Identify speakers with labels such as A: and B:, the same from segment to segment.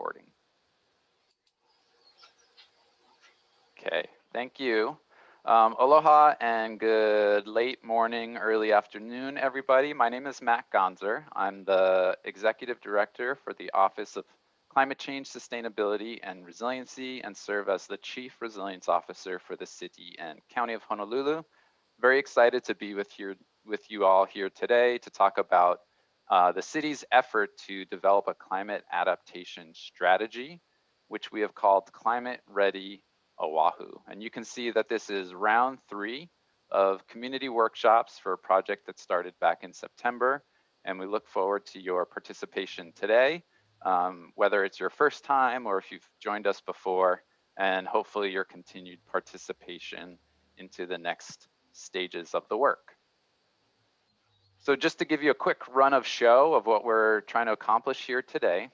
A: recording. Okay, thank you. Aloha and good late morning, early afternoon, everybody. My name is Matt Gonzer. I'm the Executive Director for the Office of Climate Change, Sustainability, and Resiliency, and serve as the Chief Resilience Officer for the City and County of Honolulu. Very excited to be with you all here today to talk about the city's effort to develop a climate adaptation strategy, which we have called Climate Ready Oʻahu. And you can see that this is round 3 of community workshops for a project that started back in September. And we look forward to your participation today, whether it's your first time or if you've joined us before, and hopefully your continued participation into the next stages of the work. So just to give you a quick run of show of what we're trying to accomplish here today,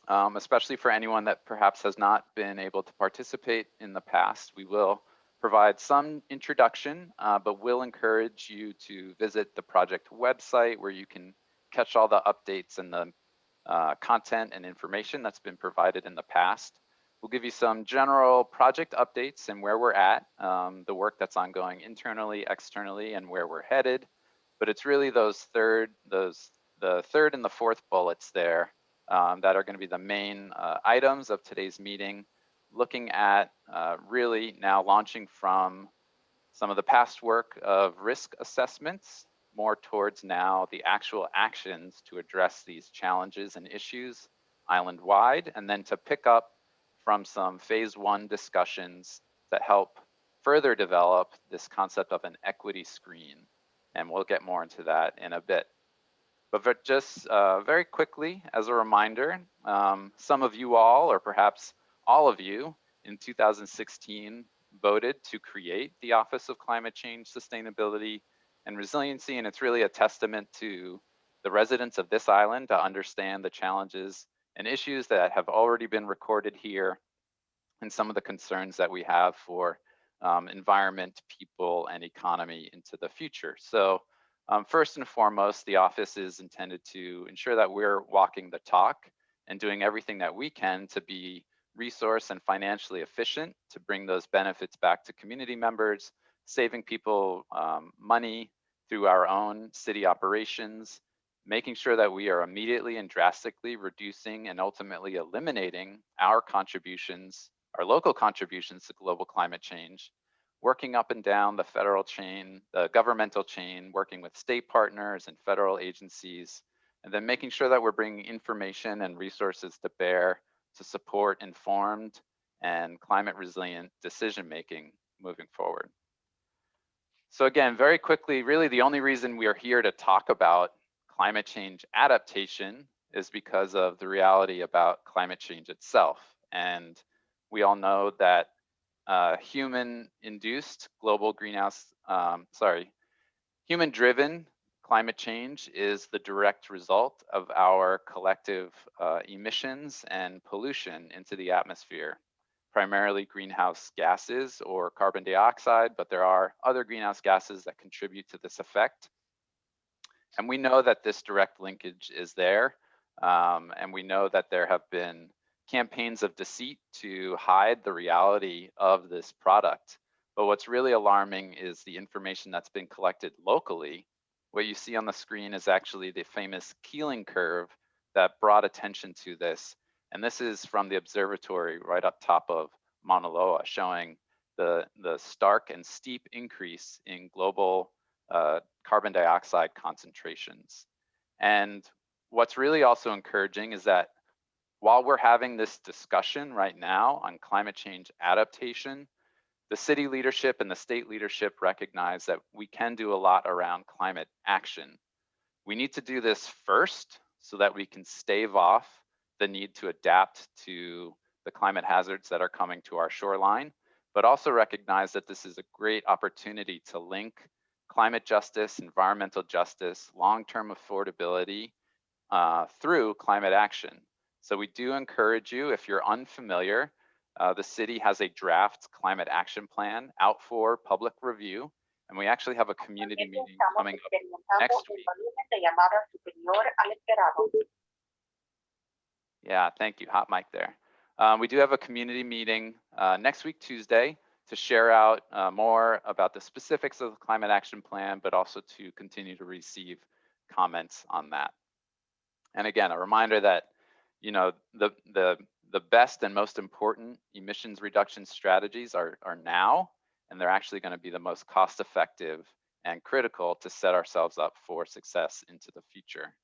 A: especially for anyone that perhaps has not been able to participate in the past, we will provide some introduction, but we'll encourage you to visit the project website where you can catch all the updates and the content and information that's been provided in the past. We'll give you some general project updates and where we're at, the work that's ongoing internally, externally, and where we're headed. But it's really the third and the fourth bullets there that are going to be the main items of today's meeting, looking at really now launching from some of the past work of risk assessments, more towards now the actual actions to address these challenges and issues island-wide, and then to pick up from some phase 1 discussions that help further develop this concept of an equity screen. And we'll get more into that in a bit. But just very quickly, as a reminder, some of you all, or perhaps all of you, in 2016 voted to create the Office of Climate Change, Sustainability, and Resiliency, and it's really a testament to the residents of this island to understand the challenges and issues that have already been recorded here, and some of the concerns that we have for environment, people, and economy into the future. So first and foremost, the office is intended to ensure that we're walking the talk and doing everything that we can to be resource and financially efficient to bring those benefits back to community members, saving people money through our own city operations, making sure that we are immediately and drastically reducing and ultimately eliminating our contributions, our local contributions to global climate change, working up and down the federal chain, the governmental chain, working with state partners and federal agencies, and then making sure that we're bringing information and resources to bear to support informed and climate resilient decision-making moving forward. So again, very quickly, really the only reason we are here to talk about climate change adaptation is because of the reality about climate change itself. And we all know that human-induced global greenhouse, human-driven climate change is the direct result of our collective emissions and pollution into the atmosphere, primarily greenhouse gases or carbon dioxide, but there are other greenhouse gases that contribute to this effect. And we know that this direct linkage is there, and we know that there have been campaigns of deceit to hide the reality of this product. But what's really alarming is the information that's been collected locally. What you see on the screen is actually the famous Keeling curve that brought attention to this. And this is from the observatory right up top of Mauna Loa, showing the stark and steep increase in global carbon dioxide concentrations. And what's really also encouraging is that while we're having this discussion right now on climate change adaptation, the city leadership and the state leadership recognize that we can do a lot around climate action. We need to do this first so that we can stave off the need to adapt to the climate hazards that are coming to our shoreline, but also recognize that this is a great opportunity to link climate justice, environmental justice, long-term affordability through climate action. So we do encourage you, if you're unfamiliar, the city has a draft climate action plan out for public review, and we actually have a community meeting coming up next week. Yeah, thank you. Hot mic there. We do have a community meeting next week, Tuesday, to share out more about the specifics of the climate action plan, but also to continue to receive comments on that. And again, a reminder that, you know, the best and most important emissions reduction strategies are now, and they're actually going to be the most cost effective and critical to set ourselves up for success into the future.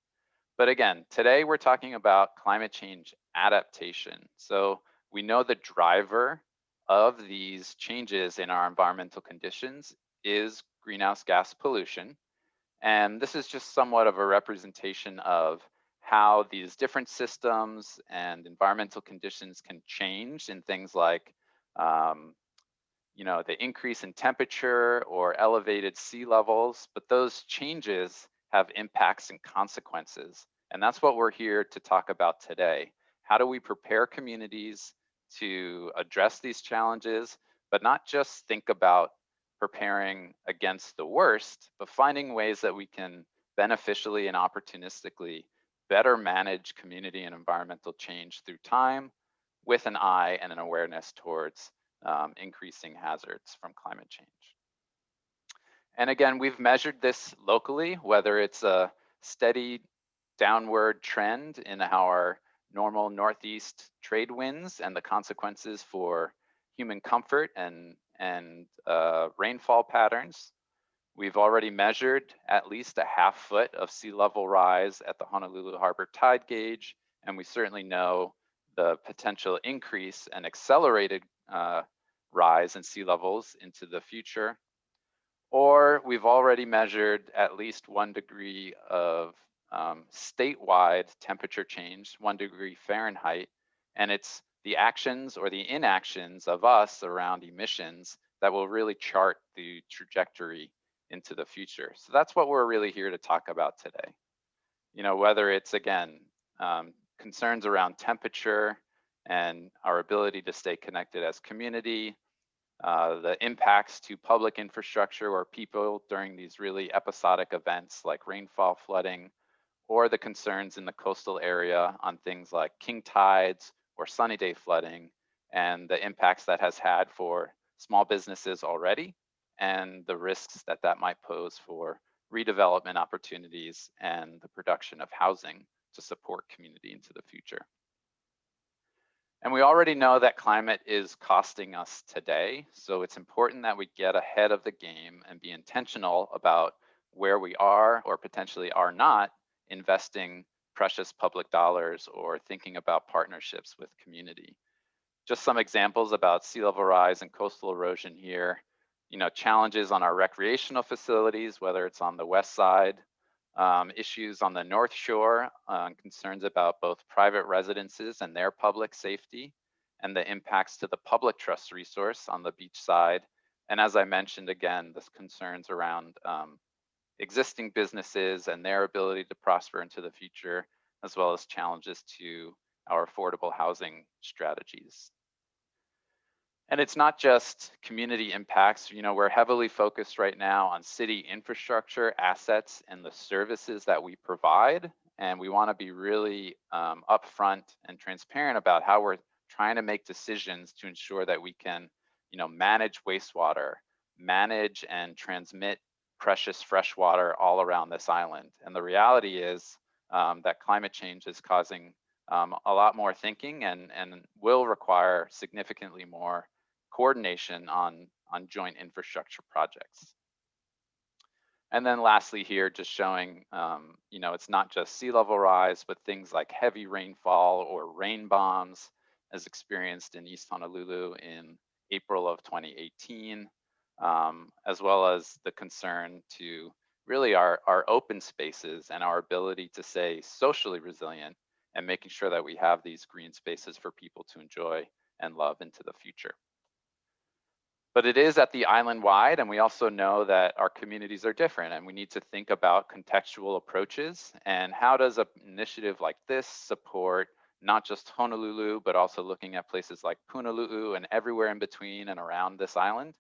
A: But again, today we're talking about climate change adaptation. So we know the driver of these changes in our environmental conditions is greenhouse gas pollution. And this is just somewhat of a representation of how these different systems and environmental conditions can change in things like um, the increase in temperature or elevated sea levels, but those changes have impacts and consequences. And that's what we're here to talk about today. How do we prepare communities to address these challenges, but not just think about preparing against the worst, but finding ways that we can beneficially and opportunistically better manage community and environmental change through time with an eye and an awareness towards increasing hazards from climate change. And again, we've measured this locally, whether it's a steady downward trend in our normal northeast trade winds and the consequences for human comfort and rainfall patterns. We've already measured at least a half foot of sea level rise at the Honolulu Harbor tide gauge, and we certainly know the potential increase and accelerated rise in sea levels into the future. Or we've already measured at least 1 degree of statewide temperature change, 1 degree Fahrenheit, and it's the actions or the inactions of us around emissions that will really chart the trajectory into the future. So that's what we're really here to talk about today. Whether it's, again, concerns around temperature and our ability to stay connected as community, the impacts to public infrastructure or people during these really episodic events like rainfall, flooding, or the concerns in the coastal area on things like king tides or sunny day flooding, and the impacts that has had for small businesses already, and the risks that that might pose for redevelopment opportunities and the production of housing to support community into the future. And we already know that climate is costing us today, so it's important that we get ahead of the game and be intentional about where we are or potentially are not investing precious public dollars or thinking about partnerships with community. Just some examples about sea level rise and coastal erosion here. Challenges on our recreational facilities, whether it's on the west side, issues on the North Shore, concerns about both private residences and their public safety, and the impacts to the public trust resource on the beach side. And as I mentioned, again, the concerns around existing businesses and their ability to prosper into the future, as well as challenges to our affordable housing strategies. And it's not just community impacts. We're heavily focused right now on city infrastructure, assets, and the services that we provide. And we want to be really upfront and transparent about how we're trying to make decisions to ensure that we can, manage wastewater, manage and transmit precious fresh water all around this island. And the reality is that climate change is causing a lot more thinking and will require significantly more coordination on joint infrastructure projects. And then lastly here, just showing, it's not just sea level rise, but things like heavy rainfall or rain bombs as experienced in East Honolulu in April of 2018, as well as the concern to really our open spaces and our ability to stay socially resilient and making sure that we have these green spaces for people to enjoy and love into the future. But it is at the island wide, and we also know that our communities are different, and we need to think about contextual approaches and how does an initiative like this support not just Honolulu, but also looking at places like Punalu'u and everywhere in between and around this island.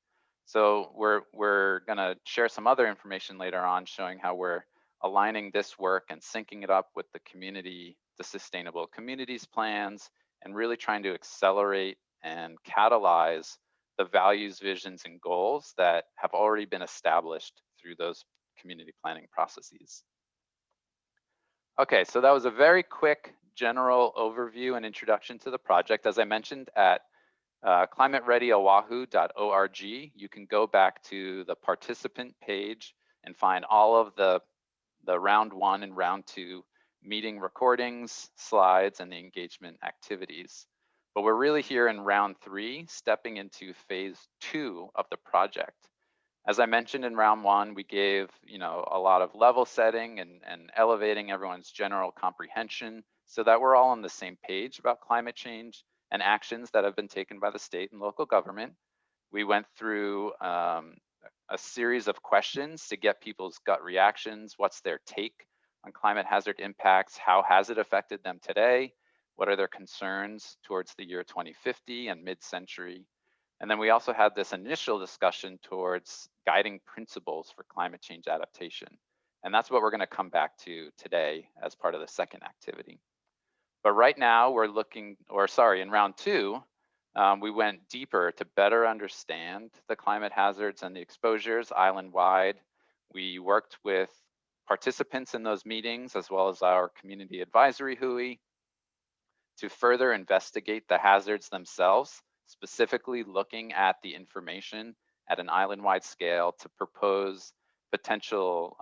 A: So we're gonna share some other information later on showing how we're aligning this work and syncing it up with the community the sustainable communities plans, and really trying to accelerate and catalyze the values, visions, and goals that have already been established through those community planning processes. Okay, so that was a very quick general overview and introduction to the project. As I mentioned, at climatereadyoahu.org, you can go back to the participant page and find all of the round 1 and round 2 meeting recordings, slides, and the engagement activities. But we're really here in round 3, stepping into phase 2 of the project. As I mentioned in round 1, we gave a lot of level setting and elevating everyone's general comprehension so that we're all on the same page about climate change and actions that have been taken by the state and local government. We went through a series of questions to get people's gut reactions. What's their take on climate hazard impacts? How has it affected them today? What are their concerns towards the year 2050 and mid-century? And then we also had this initial discussion towards guiding principles for climate change adaptation. And that's what we're going to come back to today as part of the second activity. But right now we're looking, in round 2, we went deeper to better understand the climate hazards and the exposures island-wide. We worked with participants in those meetings as well as our community advisory hui to further investigate the hazards themselves, specifically looking at the information at an island-wide scale to propose potential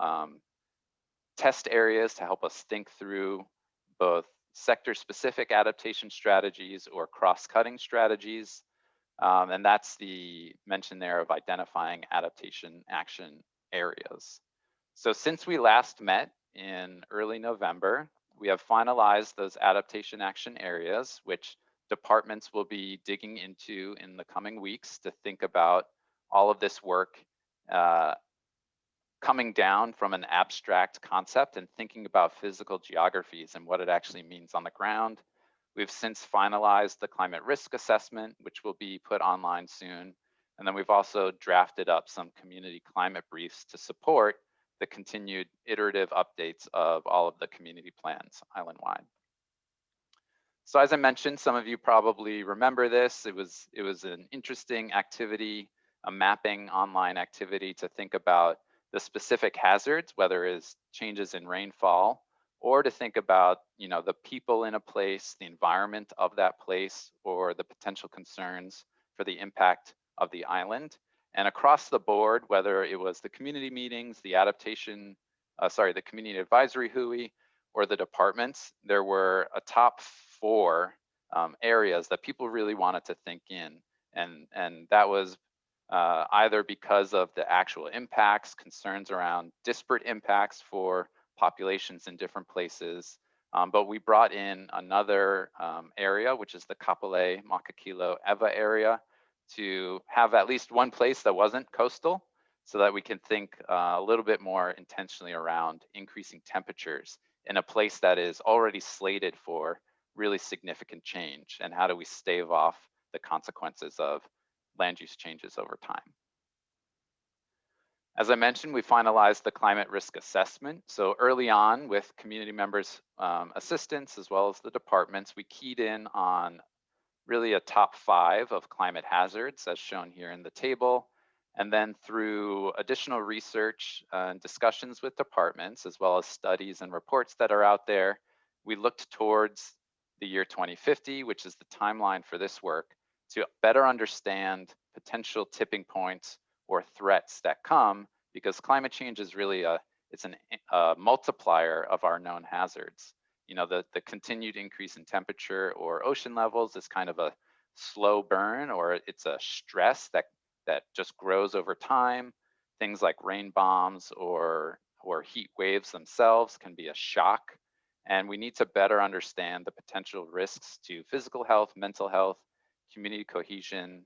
A: test areas to help us think through both sector-specific adaptation strategies or cross-cutting strategies. And that's the mention there of identifying adaptation action areas. So since we last met in early November, we have finalized those adaptation action areas, which departments will be digging into in the coming weeks to think about all of this work coming down from an abstract concept and thinking about physical geographies and what it actually means on the ground. We've since finalized the climate risk assessment, which will be put online soon. And then we've also drafted up some community climate briefs to support the continued iterative updates of all of the community plans island-wide. So as I mentioned, some of you probably remember this. It was an interesting activity, a mapping online activity to think about the specific hazards, whether it's changes in rainfall, or to think about the people in a place, the environment of that place, or the potential concerns for the impact of the island. And across the board, whether it was the community meetings, the the community advisory hui, or the departments, there were a top 4 areas that people really wanted to think in. And that was either because of the actual impacts, concerns around disparate impacts for populations in different places. But we brought in another area, which is the Kapolei Makakilo Ewa area, to have at least one place that wasn't coastal so that we can think a little bit more intentionally around increasing temperatures in a place that is already slated for really significant change, and how do we stave off the consequences of land use changes over time. As I mentioned, we finalized the climate risk assessment. So early on, with community members' assistance, as well as the departments, we keyed in on really a top 5 of climate hazards, as shown here in the table. And then through additional research and discussions with departments, as well as studies and reports that are out there, we looked towards the year 2050, which is the timeline for this work, to better understand potential tipping points or threats that come, because climate change is really a multiplier of our known hazards. The continued increase in temperature or ocean levels is kind of a slow burn, or it's a stress that just grows over time. Things like rain bombs or heat waves themselves can be a shock. And we need to better understand the potential risks to physical health, mental health, community cohesion,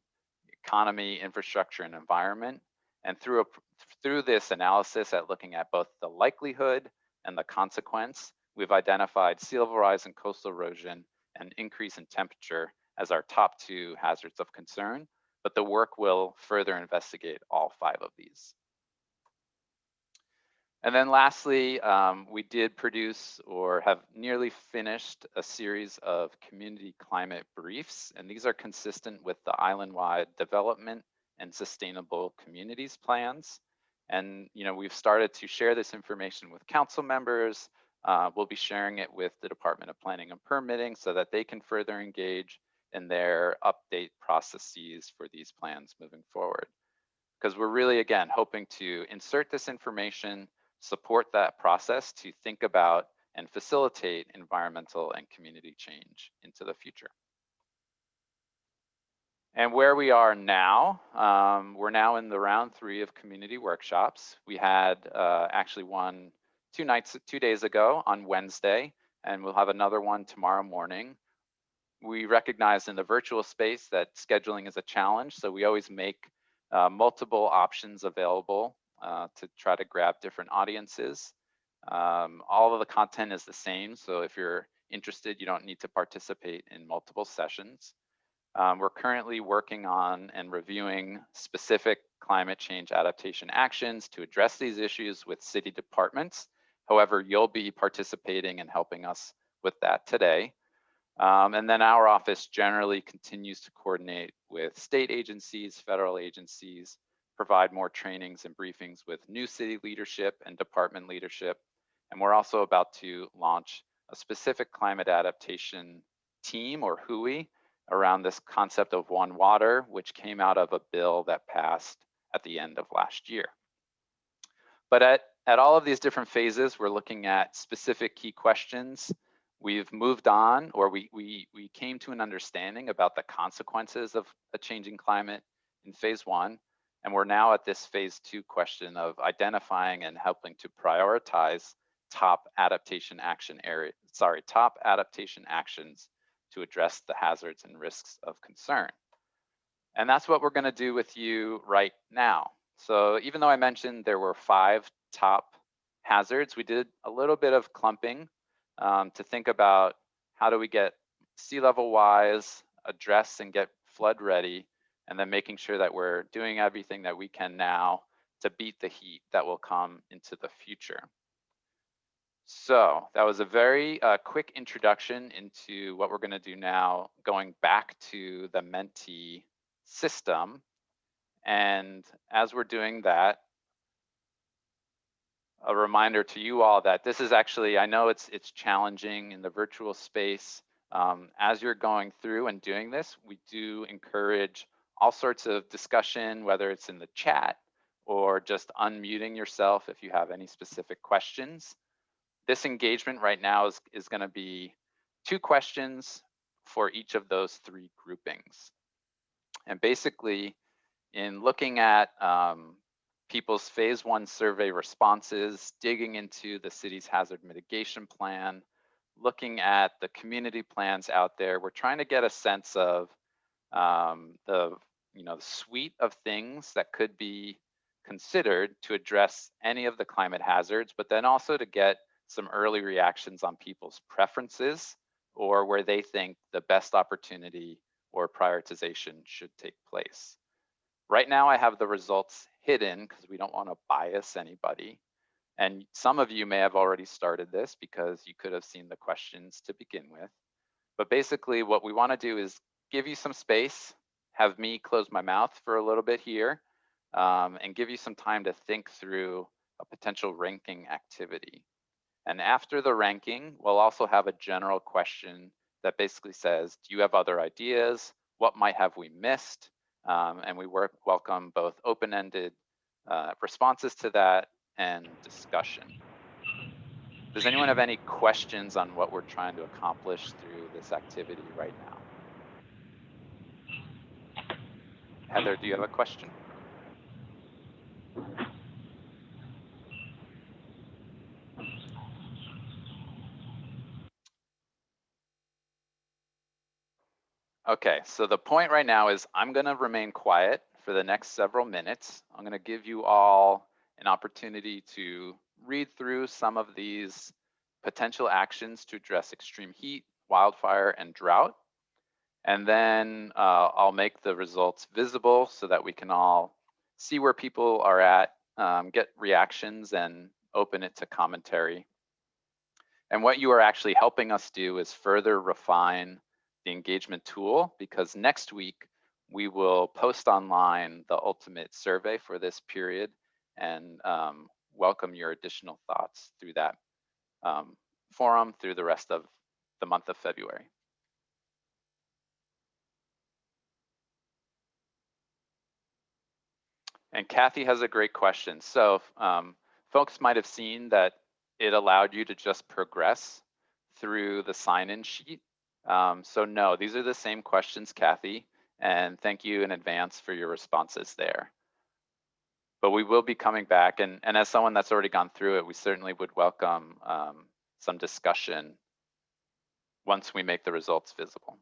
A: economy, infrastructure, and environment. And through this analysis at looking at both the likelihood and the consequence, we've identified sea level rise and coastal erosion and increase in temperature as our top 2 hazards of concern, but the work will further investigate all 5 of these. And then lastly, we did produce or have nearly finished a series of community climate briefs, and these are consistent with the island-wide development and sustainable communities plans. And we've started to share this information with council members. We'll be sharing it with the Department of Planning and Permitting so that they can further engage in their update processes for these plans moving forward. Because we're really, again, hoping to insert this information, support that process to think about and facilitate environmental and community change into the future. And where we are now, we're now in the round 3 of community workshops. We had actually one 2 days ago on Wednesday, and we'll have another one tomorrow morning. We recognize in the virtual space that scheduling is a challenge, so we always make multiple options available to try to grab different audiences. All of the content is the same, so if you're interested, you don't need to participate in multiple sessions. We're currently working on and reviewing specific climate change adaptation actions to address these issues with city departments. However, you'll be participating and helping us with that today. And then our office generally continues to coordinate with state agencies, federal agencies, provide more trainings and briefings with new city leadership and department leadership. And we're also about to launch a specific climate adaptation team, or HUI, around this concept of One Water, which came out of a bill that passed at the end of last year. But at all of these different phases, we're looking at specific key questions. We've moved on, or we came to an understanding about the consequences of a changing climate in phase 1. And we're now at this phase 2 question of identifying and helping to prioritize top adaptation actions to address the hazards and risks of concern. And that's what we're going to do with you right now. So even though I mentioned there were 5 top hazards, we did a little bit of clumping to think about how do we get sea level wise, address and get flood ready, and then making sure that we're doing everything that we can now to beat the heat that will come into the future. So that was a very quick introduction into what we're going to do now, going back to the Menti system. And as we're doing that, a reminder to you all that this is actually, I know it's challenging in the virtual space. As you're going through and doing this, we do encourage all sorts of discussion, whether it's in the chat or just unmuting yourself if you have any specific questions. This engagement right now is going to be 2 questions for each of those 3 groupings. And basically, in looking at people's phase 1 survey responses, digging into the city's hazard mitigation plan, looking at the community plans out there, we're trying to get a sense of the suite of things that could be considered to address any of the climate hazards, but then also to get some early reactions on people's preferences or where they think the best opportunity or prioritization should take place. Right now, I have the results hidden because we don't want to bias anybody. And some of you may have already started this because you could have seen the questions to begin with. But basically, what we want to do is give you some space, have me close my mouth for a little bit here, and give you some time to think through a potential ranking activity. And after the ranking, we'll also have a general question that basically says, do you have other ideas? What might have we missed? And we welcome both open-ended responses to that and discussion. Does anyone have any questions on what we're trying to accomplish through this activity right now? Heather, do you have a question? Okay, so the point right now is I'm going to remain quiet for the next several minutes. I'm going to give you all an opportunity to read through some of these potential actions to address extreme heat, wildfire, and drought. And then I'll make the results visible so that we can all see where people are at, get reactions, and open it to commentary. And what you are actually helping us do is further refine the engagement tool, because next week we will post online the ultimate survey for this period and welcome your additional thoughts through that forum through the rest of the month of February. And Kathy has a great question. So folks might have seen that it allowed you to just progress through the sign-in sheet. So no, these are the same questions, Kathy, and thank you in advance for your responses there. But we will be coming back, and as someone that's already gone through it, we certainly would welcome some discussion once we make the results visible.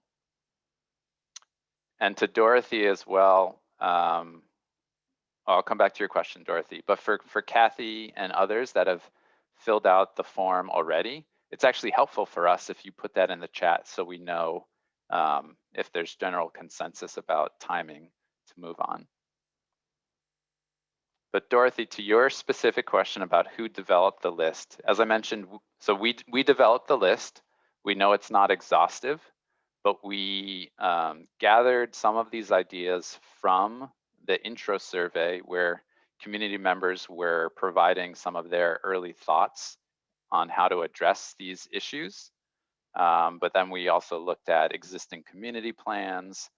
A: And to Dorothy as well, I'll come back to your question, Dorothy, but for Kathy and others that have filled out the form already, it's actually helpful for us if you put that in the chat so we know if there's general consensus about timing to move on. But Dorothy, to your specific question about who developed the list, as I mentioned, so we developed the list. We know it's not exhaustive, but we gathered some of these ideas from the intro survey where community members were providing some of their early thoughts on how to address these issues. But then we also looked at existing community plans,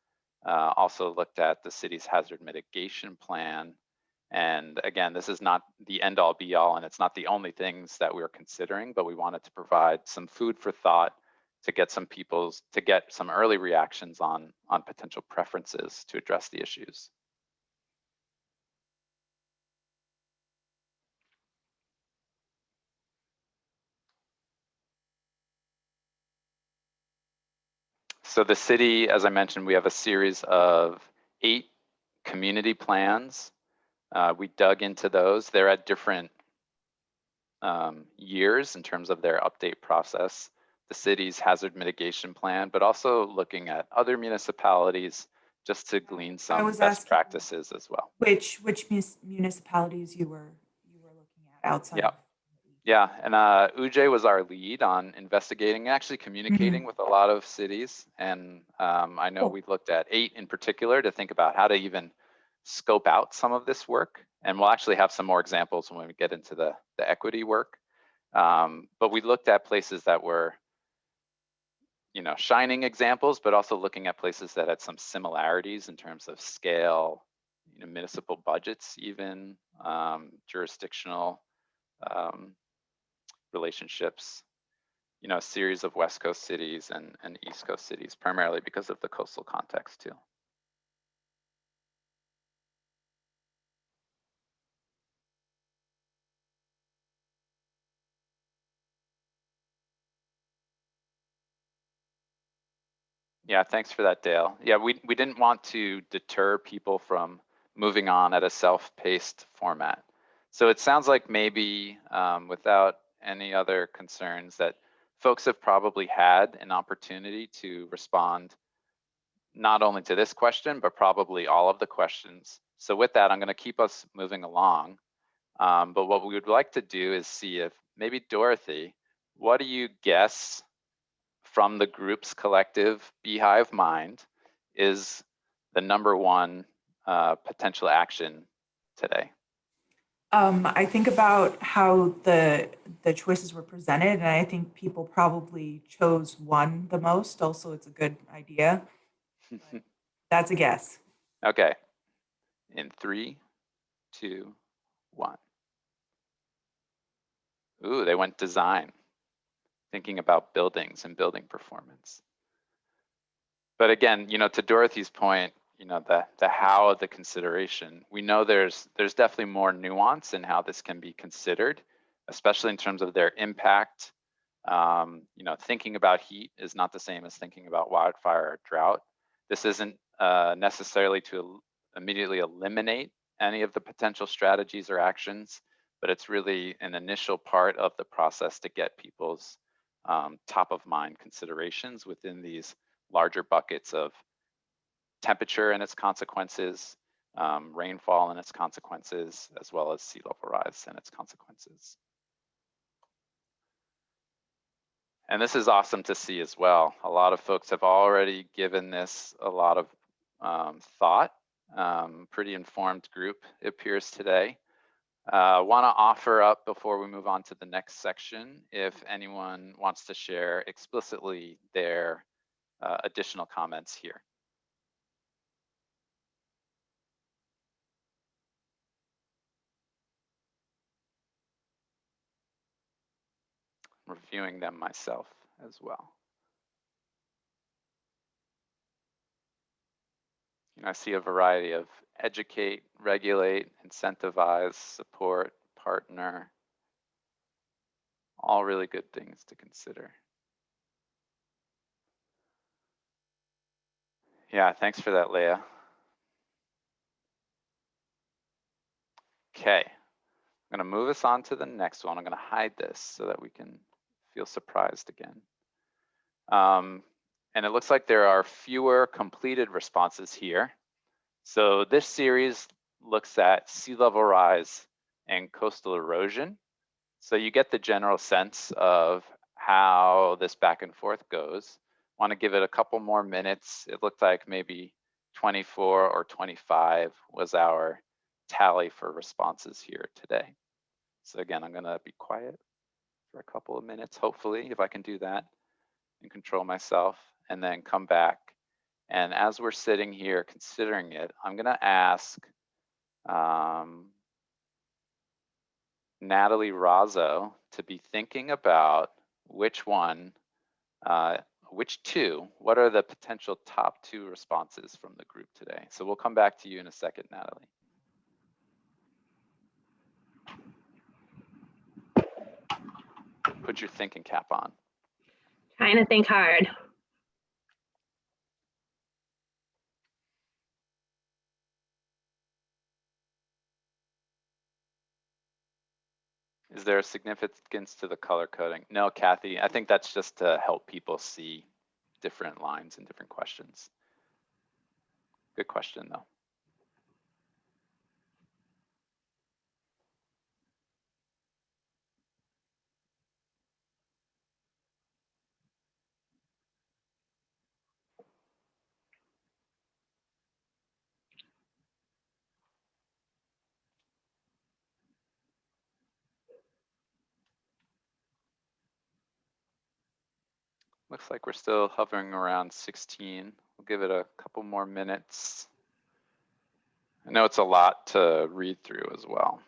A: also looked at the city's hazard mitigation plan. And again, this is not the end all be all, and it's not the only things that we're considering, but we wanted to provide some food for thought to get some early reactions on potential preferences to address the issues. So the city, as I mentioned, we have a series of 8 community plans. We dug into those. They're at different years in terms of their update process. The city's hazard mitigation plan, but also looking at other municipalities just to glean some best practices as well.
B: Which municipalities you were looking at outside?
A: Yeah. Yeah, and Ujay was our lead on investigating, actually communicating with a lot of cities. And I know we looked at 8 in particular to think about how to even scope out some of this work. And we'll actually have some more examples when we get into the equity work. But we looked at places that were, shining examples, but also looking at places that had some similarities in terms of scale, municipal budgets, even jurisdictional relationships, a series of West Coast cities and East Coast cities, primarily because of the coastal context too. Yeah, thanks for that, Dale. Yeah, we didn't want to deter people from moving on at a self-paced format. So it sounds like maybe without any other concerns that folks have probably had an opportunity to respond not only to this question, but probably all of the questions. So with that, I'm going to keep us moving along. But what we would like to do is see if maybe Dorothy, what do you guess from the group's collective Beehive mind is the #1 potential action today?
B: I think about how the choices were presented, and I think people probably chose one the most. Also, it's a good idea. That's a guess.
A: Okay. In 3, 2, 1. Ooh, they went design, thinking about buildings and building performance. But again, to Dorothy's point, the how of the consideration, we know there's definitely more nuance in how this can be considered, especially in terms of their impact. Thinking about heat is not the same as thinking about wildfire or drought. This isn't necessarily to immediately eliminate any of the potential strategies or actions, but it's really an initial part of the process to get people's top of mind considerations within these larger buckets of temperature and its consequences, rainfall and its consequences, as well as sea level rise and its consequences. And this is awesome to see as well. A lot of folks have already given this a lot of thought. Pretty informed group, it appears today. Want to offer up before we move on to the next section, if anyone wants to share explicitly their additional comments here. Reviewing them myself as well. I see a variety of educate, regulate, incentivize, support, partner, all really good things to consider. Yeah, thanks for that, Leah. Okay, I'm gonna move us on to the next one. I'm gonna hide this so that we can feel surprised again. And it looks like there are fewer completed responses here. So this series looks at sea level rise and coastal erosion. So you get the general sense of how this back and forth goes. Want to give it a couple more minutes. It looked like maybe 24 or 25 was our tally for responses here today. So again, I'm going to be quiet for a couple of minutes, hopefully, if I can do that and control myself, and then come back. And as we're sitting here considering it, I'm going to ask Natalie Razzo to be thinking about which one, which two, what are the potential top two responses from the group today? So we'll come back to you in a second, Natalie. Put your thinking cap on.
C: Trying to think hard.
A: Is there a significance to the color coding? No, Kathy, I think that's just to help people see different lines and different questions. Good question, though. Looks like we're still hovering around 16. We'll give it a couple more minutes. I know it's a lot to read through as well.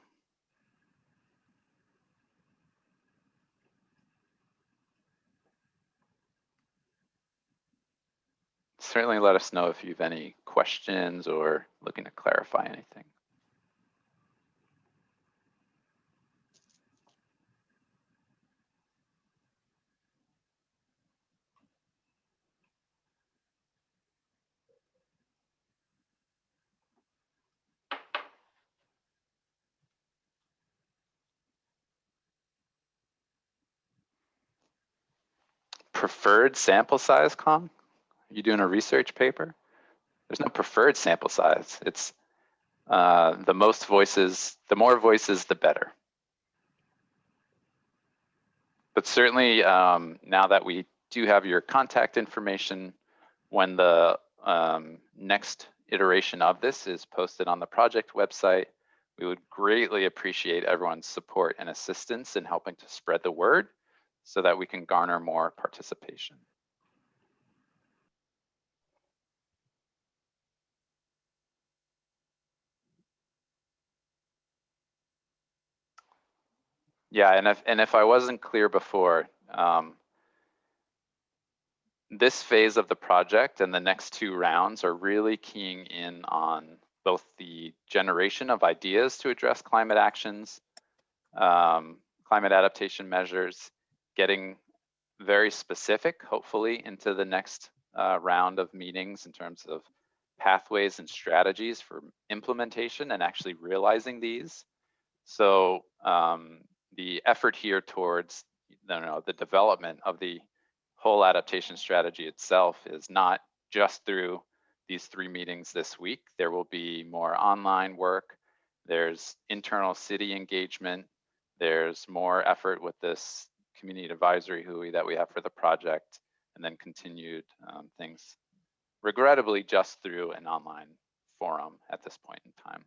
A: Certainly let us know if you have any questions or looking to clarify anything. Preferred sample size, Kong? Are you doing a research paper? There's no preferred sample size. It's the most voices, the more voices, the better. But certainly now that we do have your contact information, when the next iteration of this is posted on the project website, we would greatly appreciate everyone's support and assistance in helping to spread the word so that we can garner more participation. Yeah, and if I wasn't clear before, this phase of the project and the next two rounds are really keying in on both the generation of ideas to address climate actions, climate adaptation measures, getting very specific, hopefully, into the next round of meetings in terms of pathways and strategies for implementation and actually realizing these. So the effort here towards the development of the whole adaptation strategy itself is not just through these 3 meetings this week. There will be more online work. There's internal city engagement. There's more effort with this community advisory hui that we have for the project, and then continued things, regrettably, just through an online forum at this point in time.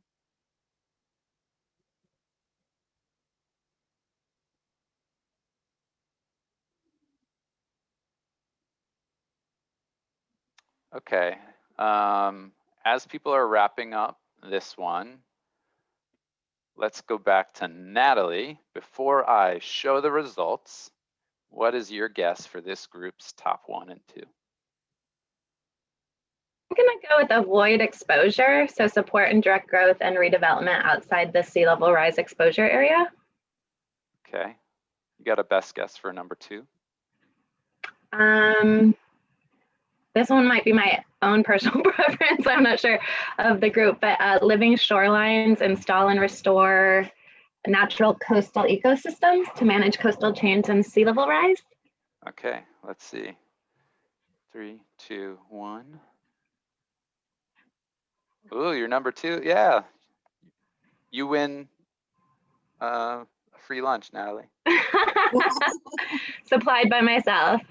A: Okay, as people are wrapping up this one, let's go back to Natalie. Before I show the results, what is your guess for this group's top 1 and 2?
C: I'm going to go with avoid exposure, so support and direct growth and redevelopment outside the sea level rise exposure area.
A: Okay, you got a best guess for number 2?
C: This one might be my own personal preference, I'm not sure of the group, but living shorelines, install and restore natural coastal ecosystems to manage coastal change and sea level rise.
A: Okay, let's see. 3, 2, 1. Ooh, you're number 2. Yeah, you win a free lunch, Natalie.
C: Supplied by myself.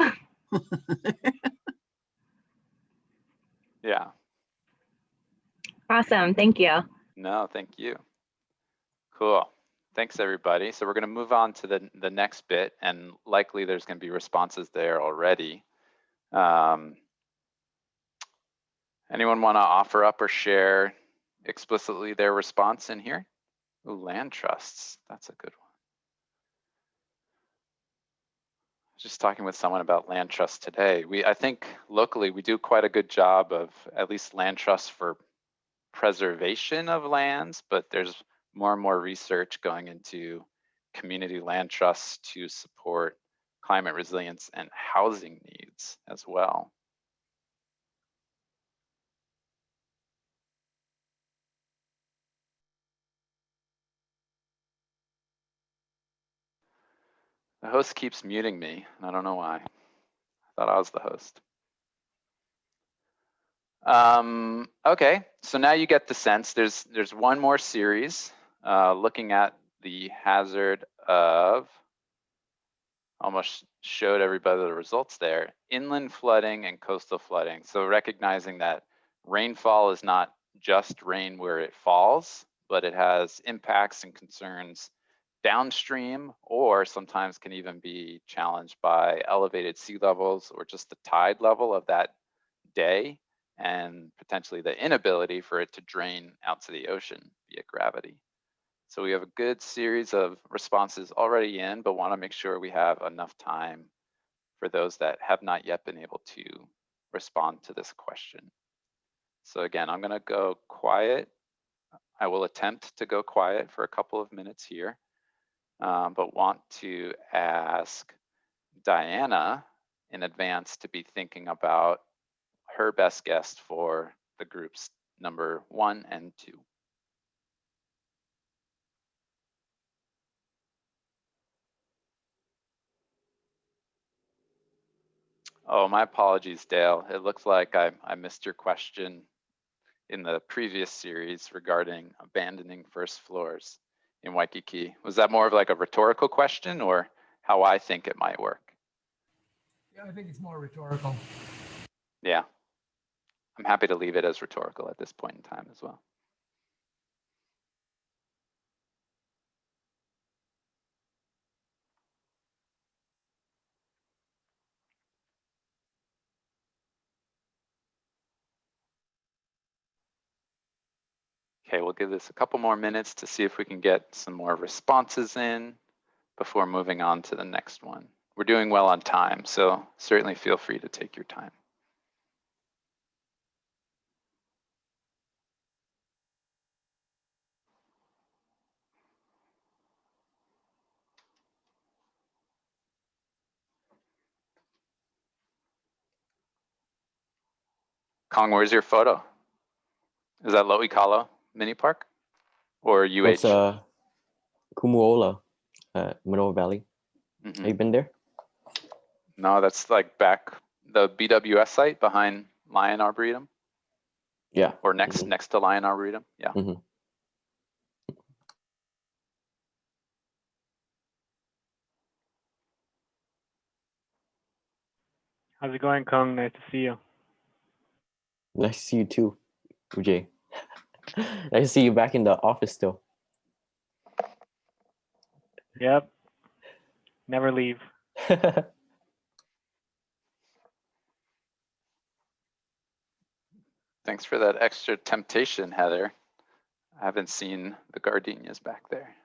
A: Yeah.
C: Awesome, thank you.
A: No, thank you. Cool. Thanks, everybody. So we're going to move on to the next bit, and likely there's going to be responses there already. Anyone want to offer up or share explicitly their response in here? Ooh, land trusts. That's a good one. Just talking with someone about land trusts today. I think locally we do quite a good job of at least land trusts for preservation of lands, but there's more and more research going into community land trusts to support climate resilience and housing needs as well. The host keeps muting me, and I don't know why. I thought I was the host. Okay, so now you get the sense. There's one more series looking at the hazard of, almost showed everybody the results there, inland flooding and coastal flooding. So recognizing that rainfall is not just rain where it falls, but it has impacts and concerns downstream, or sometimes can even be challenged by elevated sea levels or just the tide level of that day, and potentially the inability for it to drain out to the ocean via gravity. So we have a good series of responses already in, but want to make sure we have enough time for those that have not yet been able to respond to this question. So again, I'm going to go quiet. I will attempt to go quiet for a couple of minutes here, but want to ask Diana in advance to be thinking about her best guess for the groups number 1 and 2. Oh, my apologies, Dale. It looks like I missed your question in the previous series regarding abandoning first floors in Waikiki. Was that more of like a rhetorical question, or how I think it might work?
D: Yeah, I think it's more rhetorical.
A: Yeah, I'm happy to leave it as rhetorical at this point in time as well. Okay, we'll give this a couple more minutes to see if we can get some more responses in before moving on to the next one. We're doing well on time, so certainly feel free to take your time. Kong, where's your photo? Is that Lo'ikalo Mini Park or UH?
E: It's Kumuola, Manoa Valley.
A: Mhm.
E: Have you been there?
A: No, that's like back the BWS site behind Lion Arboretum.
E: Yeah.
A: Or next to Lion Arboretum. Yeah.
E: Mm-hmm.
F: How's it going, Kung? Nice to see you.
E: Nice to see you too, Ujay. Nice to see you back in the office still.
F: Yep. Never leave.
A: Thanks for that extra temptation, Heather. I haven't seen the gardenias back there.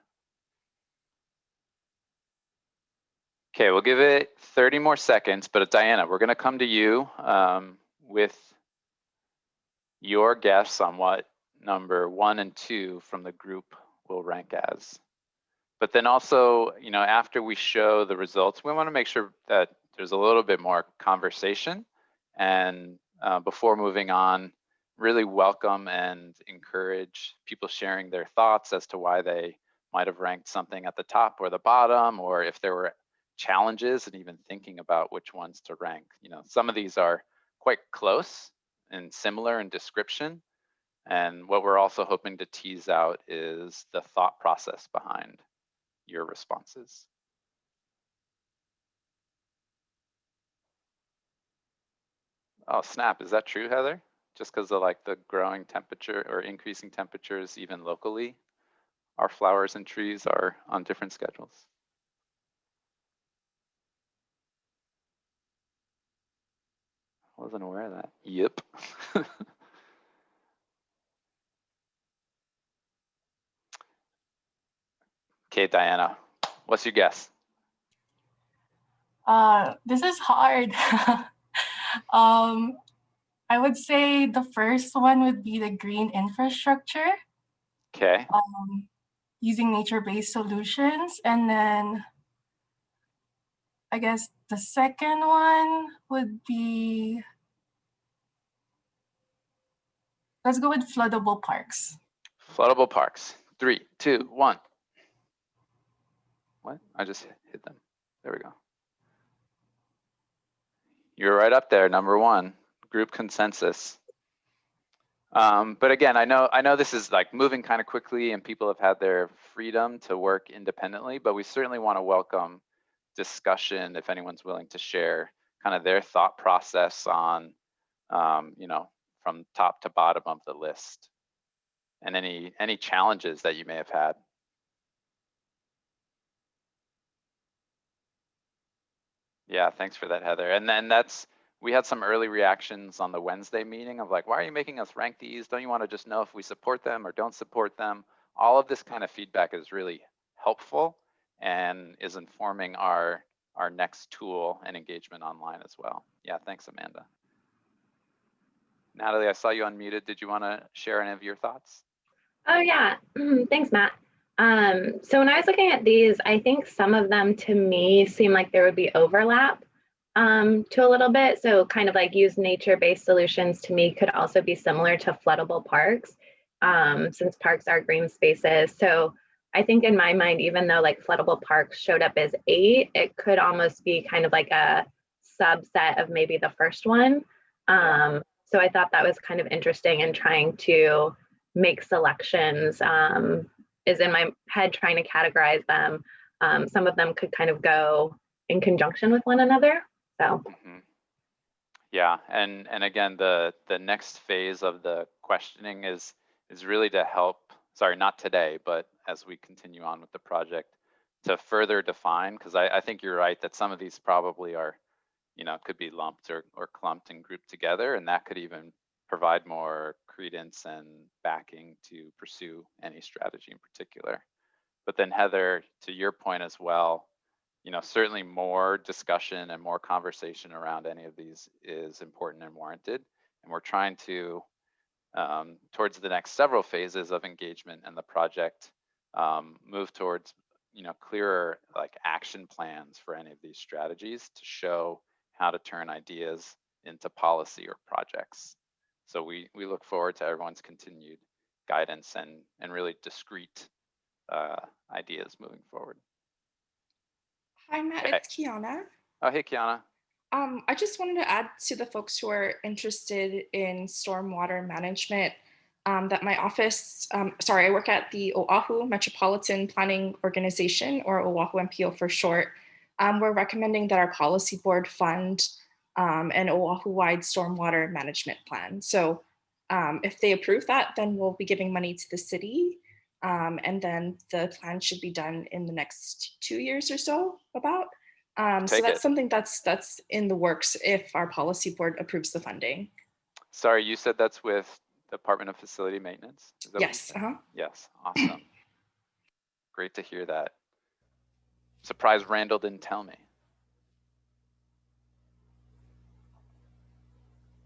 A: Okay, we'll give it 30 more seconds, but Diana, we're gonna come to you with your guess on what number 1 and 2 from the group will rank as. But then also, you know, after we show the results, we wanna make sure that there's a little bit more conversation. And before moving on, really welcome and encourage people sharing their thoughts as to why they might have ranked something at the top or the bottom, or if there were challenges and even thinking about which ones to rank. You know, some of these are quite close and similar in description. And what we're also hoping to tease out is the thought process behind your responses. Oh, snap, is that true, Heather? Just because of like the growing temperature or increasing temperatures even locally, our flowers and trees are on different schedules. I wasn't aware of that. Yep. Okay, Diana, what's your guess?
G: This is hard. I would say the first one would be the green infrastructure.
A: Okay.
G: Using nature-based solutions. And then I guess the second one would be, let's go with floodable parks.
A: Floodable parks. 3, 2, 1. What? I just hit them. There we go. You're right up there, number 1, group consensus. But again, I know this is like moving kind of quickly and people have had their freedom to work independently, but we certainly want to welcome discussion if anyone's willing to share kind of their thought process on, you know, from top to bottom of the list and any challenges that you may have had. Yeah, thanks for that, Heather. And then we had some early reactions on the Wednesday meeting of like, why are you making us rank these? Don't you want to just know if we support them or don't support them? All of this kind of feedback is really helpful and is informing our next tool and engagement online as well. Yeah, thanks, Amanda. Natalie, I saw you unmuted. Did you want to share any of your thoughts?
C: Oh yeah, thanks, Matt. So when I was looking at these, I think some of them to me seem like there would be overlap to a little bit. So kind of like use nature-based solutions to me could also be similar to floodable parks, since parks are green spaces. So I think in my mind, even though like floodable parks showed up as 8, it could almost be kind of like a subset of maybe the first one. So I thought that was kind of interesting in trying to make selections, is in my head trying to categorize them. Some of them could kind of go in conjunction with one another. So
A: yeah, and again, the next phase of the questioning is really to help, sorry, not today, but as we continue on with the project, to further define, because I think you're right that some of these probably are, you know, could be lumped or clumped and grouped together, and that could even provide more credence and backing to pursue any strategy in particular. But then Heather, to your point as well, you know, certainly more discussion and more conversation around any of these is important and warranted. And we're trying to, towards the next several phases of engagement and the project, move towards, you know, clearer like action plans for any of these strategies to show how to turn ideas into policy or projects. So we look forward to everyone's continued guidance and really discrete ideas moving forward.
H: Hi, Matt,
A: Okay.
H: it's Kiana.
A: Oh, hey, Kiana.
H: I just wanted to add to the folks who are interested in stormwater management that my office, I work at the Oʻahu Metropolitan Planning Organization, or Oʻahu MPO for short. We're recommending that our policy board fund an Oahu-wide stormwater management plan. So if they approve that, then we'll be giving money to the city. And then the plan should be done in the next 2 years or so about. So
A: Take
H: that's
A: it.
H: something that's in the works if our policy board approves the funding.
A: Sorry, you said that's with Department of Facility Maintenance? Is that what you
H: Yes.
A: said? Yes, awesome. Great to hear that. Surprised Randall didn't tell me.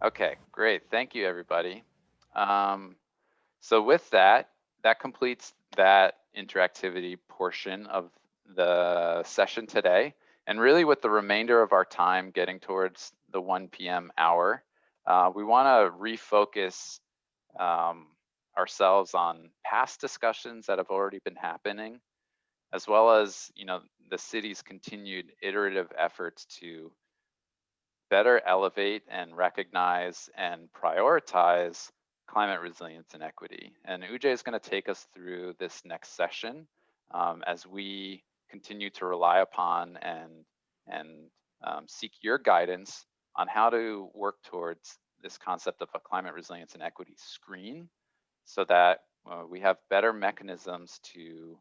A: Okay, great. Thank you, everybody. So with that, that completes that interactivity portion of the session today. And really with the remainder of our time getting towards the 1 p.m. hour, we want to refocus ourselves on past discussions that have already been happening, as well as, you know, the city's continued iterative efforts to better elevate and recognize and prioritize climate resilience and equity. And Ujay is going to take us through this next session as we continue to rely upon and seek your guidance on how to work towards this concept of a climate resilience and equity screen, so that we have better mechanisms to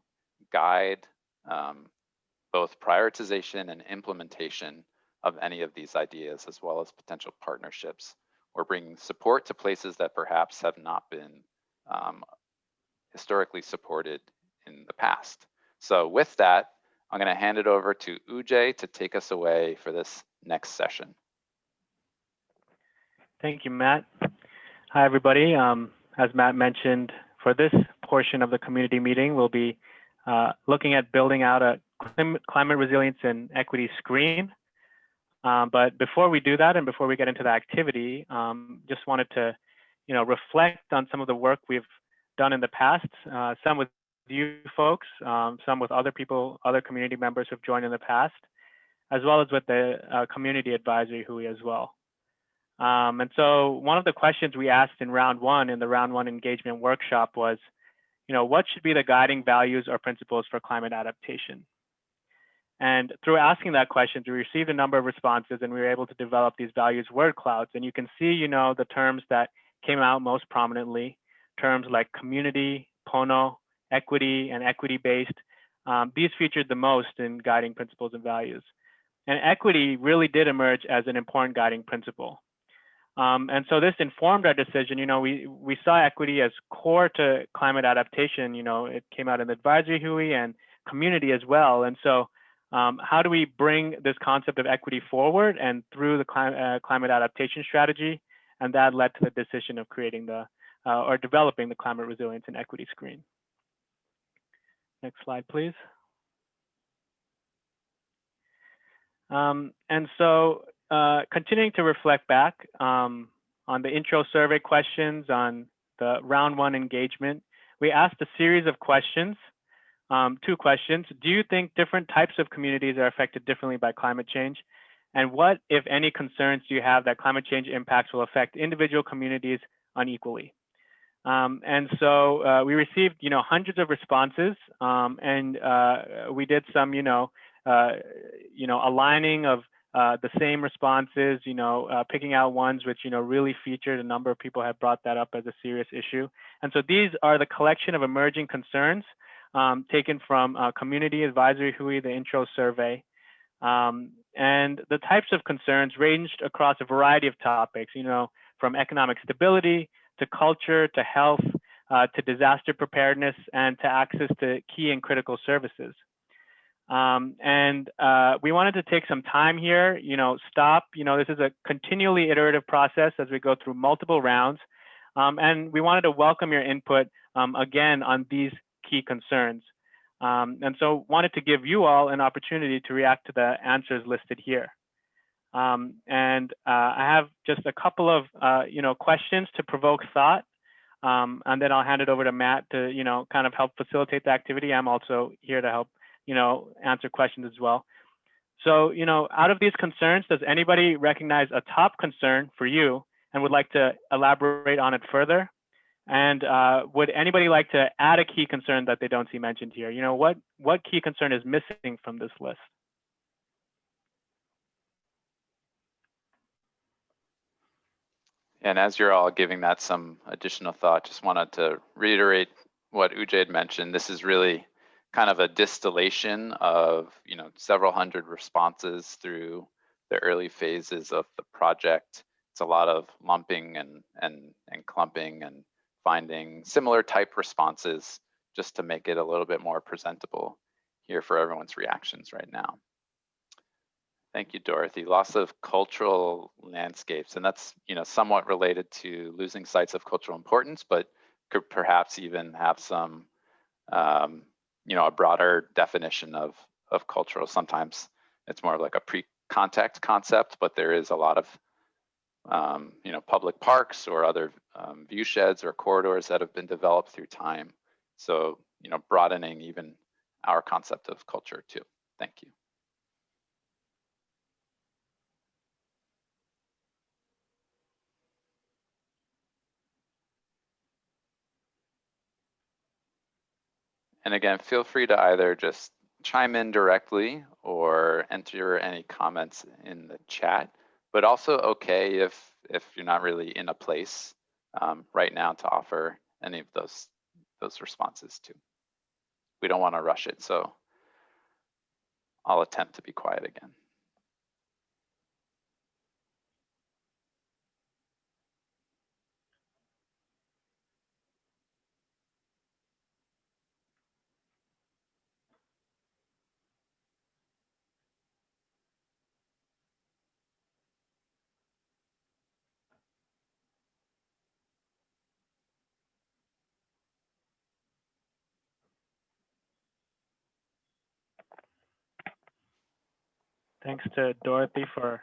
A: guide both prioritization and implementation of any of these ideas, as well as potential partnerships, or bringing support to places that perhaps have not been historically supported in the past. So with that, I'm going to hand it over to Ujay to take us away for this next session.
F: Thank you, Matt. Hi, everybody. As Matt mentioned, for this portion of the community meeting, we'll be looking at building out a climate resilience and equity screen. But before we do that, and before we get into the activity, just wanted to, reflect on some of the work we've done in the past, some with you folks, some with other people, other community members who've joined in the past, as well as with the community advisory HUI as well. And so one of the questions we asked in round one, in the round one engagement workshop was, what should be the guiding values or principles for climate adaptation? And through asking that question, we received a number of responses, and we were able to develop these values word clouds. And you can see, the terms that came out most prominently, terms like community, pono, equity, and equity-based. These featured the most in guiding principles and values. And equity really did emerge as an important guiding principle. And so this informed our decision. We saw equity as core to climate adaptation. It came out in the advisory HUI and community as well. And so how do we bring this concept of equity forward and through the climate adaptation strategy? And that led to the decision of creating or developing the climate resilience and equity screen. Next slide, please. And so continuing to reflect back on the intro survey questions on the round one engagement, we asked a series of questions. 2 questions. Do you think different types of communities are affected differently by climate change? And what, if any, concerns do you have that climate change impacts will affect individual communities unequally? And so we received, hundreds of responses, and we did some, aligning of the same responses, picking out ones which, really featured. A number of people have brought that up as a serious issue. And so these are the collection of emerging concerns taken from Community Advisory HUI, the intro survey. And the types of concerns ranged across a variety of topics, from economic stability to culture to health to disaster preparedness and to access to key and critical services. And we wanted to take some time here, stop, this is a continually iterative process as we go through multiple rounds. And we wanted to welcome your input again on these key concerns. And so wanted to give you all an opportunity to react to the answers listed here. And I have just a couple of, questions to provoke thought. And then I'll hand it over to Matt to, kind of help facilitate the activity. I'm also here to help, answer questions as well. So, out of these concerns, does anybody recognize a top concern for you and would like to elaborate on it further? And would anybody like to add a key concern that they don't see mentioned here? What key concern is missing from this list?
A: And as you're all giving that some additional thought, just wanted to reiterate what Ujay had mentioned. This is really kind of a distillation of, several hundred responses through the early phases of the project. It's a lot of lumping and clumping and finding similar type responses just to make it a little bit more presentable here for everyone's reactions right now. Thank you, Dorothy. Loss of cultural landscapes, and that's somewhat related to losing sites of cultural importance, but could perhaps even have some a broader definition of cultural. Sometimes it's more like a pre-contact concept, but there is a lot of public parks or other view sheds or corridors that have been developed through time. So broadening even our concept of culture too. Thank you. And again, feel free to either just chime in directly or enter any comments in the chat, but also okay if you're not really in a place right now to offer any of those responses too. We don't want to rush it, so I'll attempt to be quiet again.
F: Thanks to Dorothy for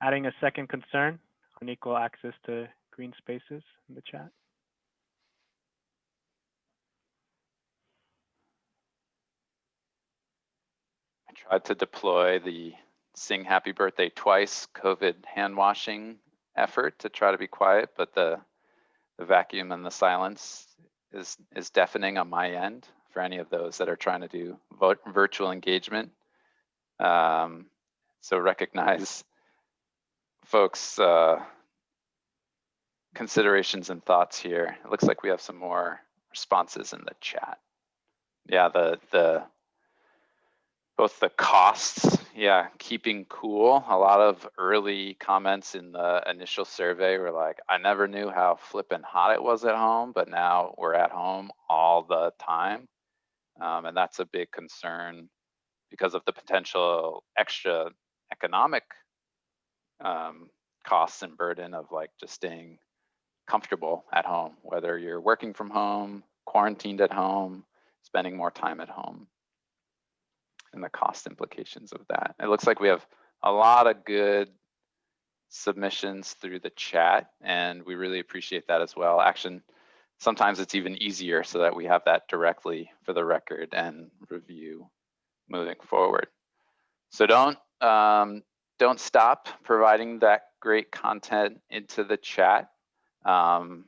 F: adding a second concern on equal access to green spaces in the chat.
A: I tried to deploy the sing happy birthday twice COVID hand washing effort to try to be quiet, but the vacuum and the silence is deafening on my end for any of those that are trying to do virtual engagement. So recognize folks' considerations and thoughts here. It looks like we have some more responses in the chat. Yeah, both the costs, keeping cool. A lot of early comments in the initial survey were like, I never knew how flippin' hot it was at home, but now we're at home all the time. And that's a big concern because of the potential extra economic costs and burden of like just staying comfortable at home, whether you're working from home, quarantined at home, spending more time at home, and the cost implications of that. It looks like we have a lot of good submissions through the chat, and we really appreciate that as well. Sometimes it's even easier so that we have that directly for the record and review moving forward. So don't stop providing that great content into the chat. And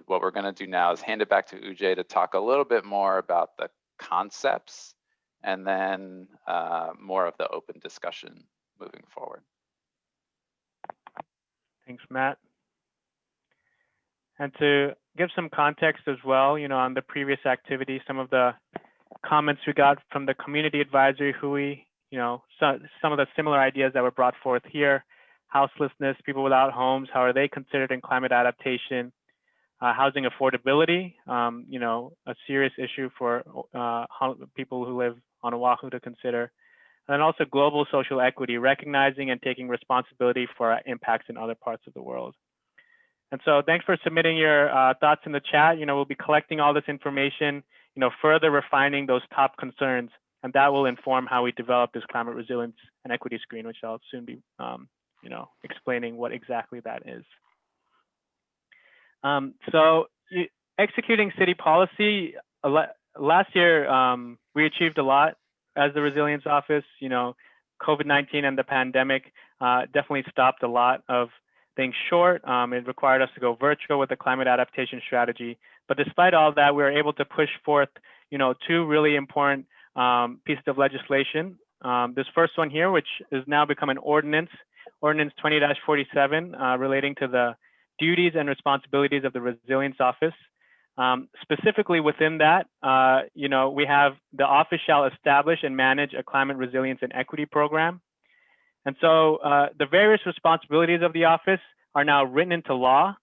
A: what we're going to do now is hand it back to Ujay to talk a little bit more about the concepts and then more of the open discussion moving forward.
F: Thanks, Matt. And to give some context as well, on the previous activity, some of the comments we got from the community advisory WHOI, some of the similar ideas that were brought forth here: houselessness, people without homes, how are they considered in climate adaptation? Housing affordability, a serious issue for people who live on Oahu to consider. And then also global social equity, recognizing and taking responsibility for our impacts in other parts of the world. And so thanks for submitting your thoughts in the chat. We'll be collecting all this information, further refining those top concerns, and that will inform how we develop this climate resilience and equity screen, which I'll soon be, explaining what exactly that is. So executing city policy, last year, we achieved a lot as the Resilience Office. COVID-19 and the pandemic definitely stopped a lot of things short. It required us to go virtual with the climate adaptation strategy. But despite all that, we were able to push forth, two really important pieces of legislation. This first one here, which has now become an ordinance, Ordinance 20-47 relating to the duties and responsibilities of the Resilience Office. Specifically within that, we have the office shall establish and manage a climate resilience and equity program. And so the various responsibilities of the office are now written into law.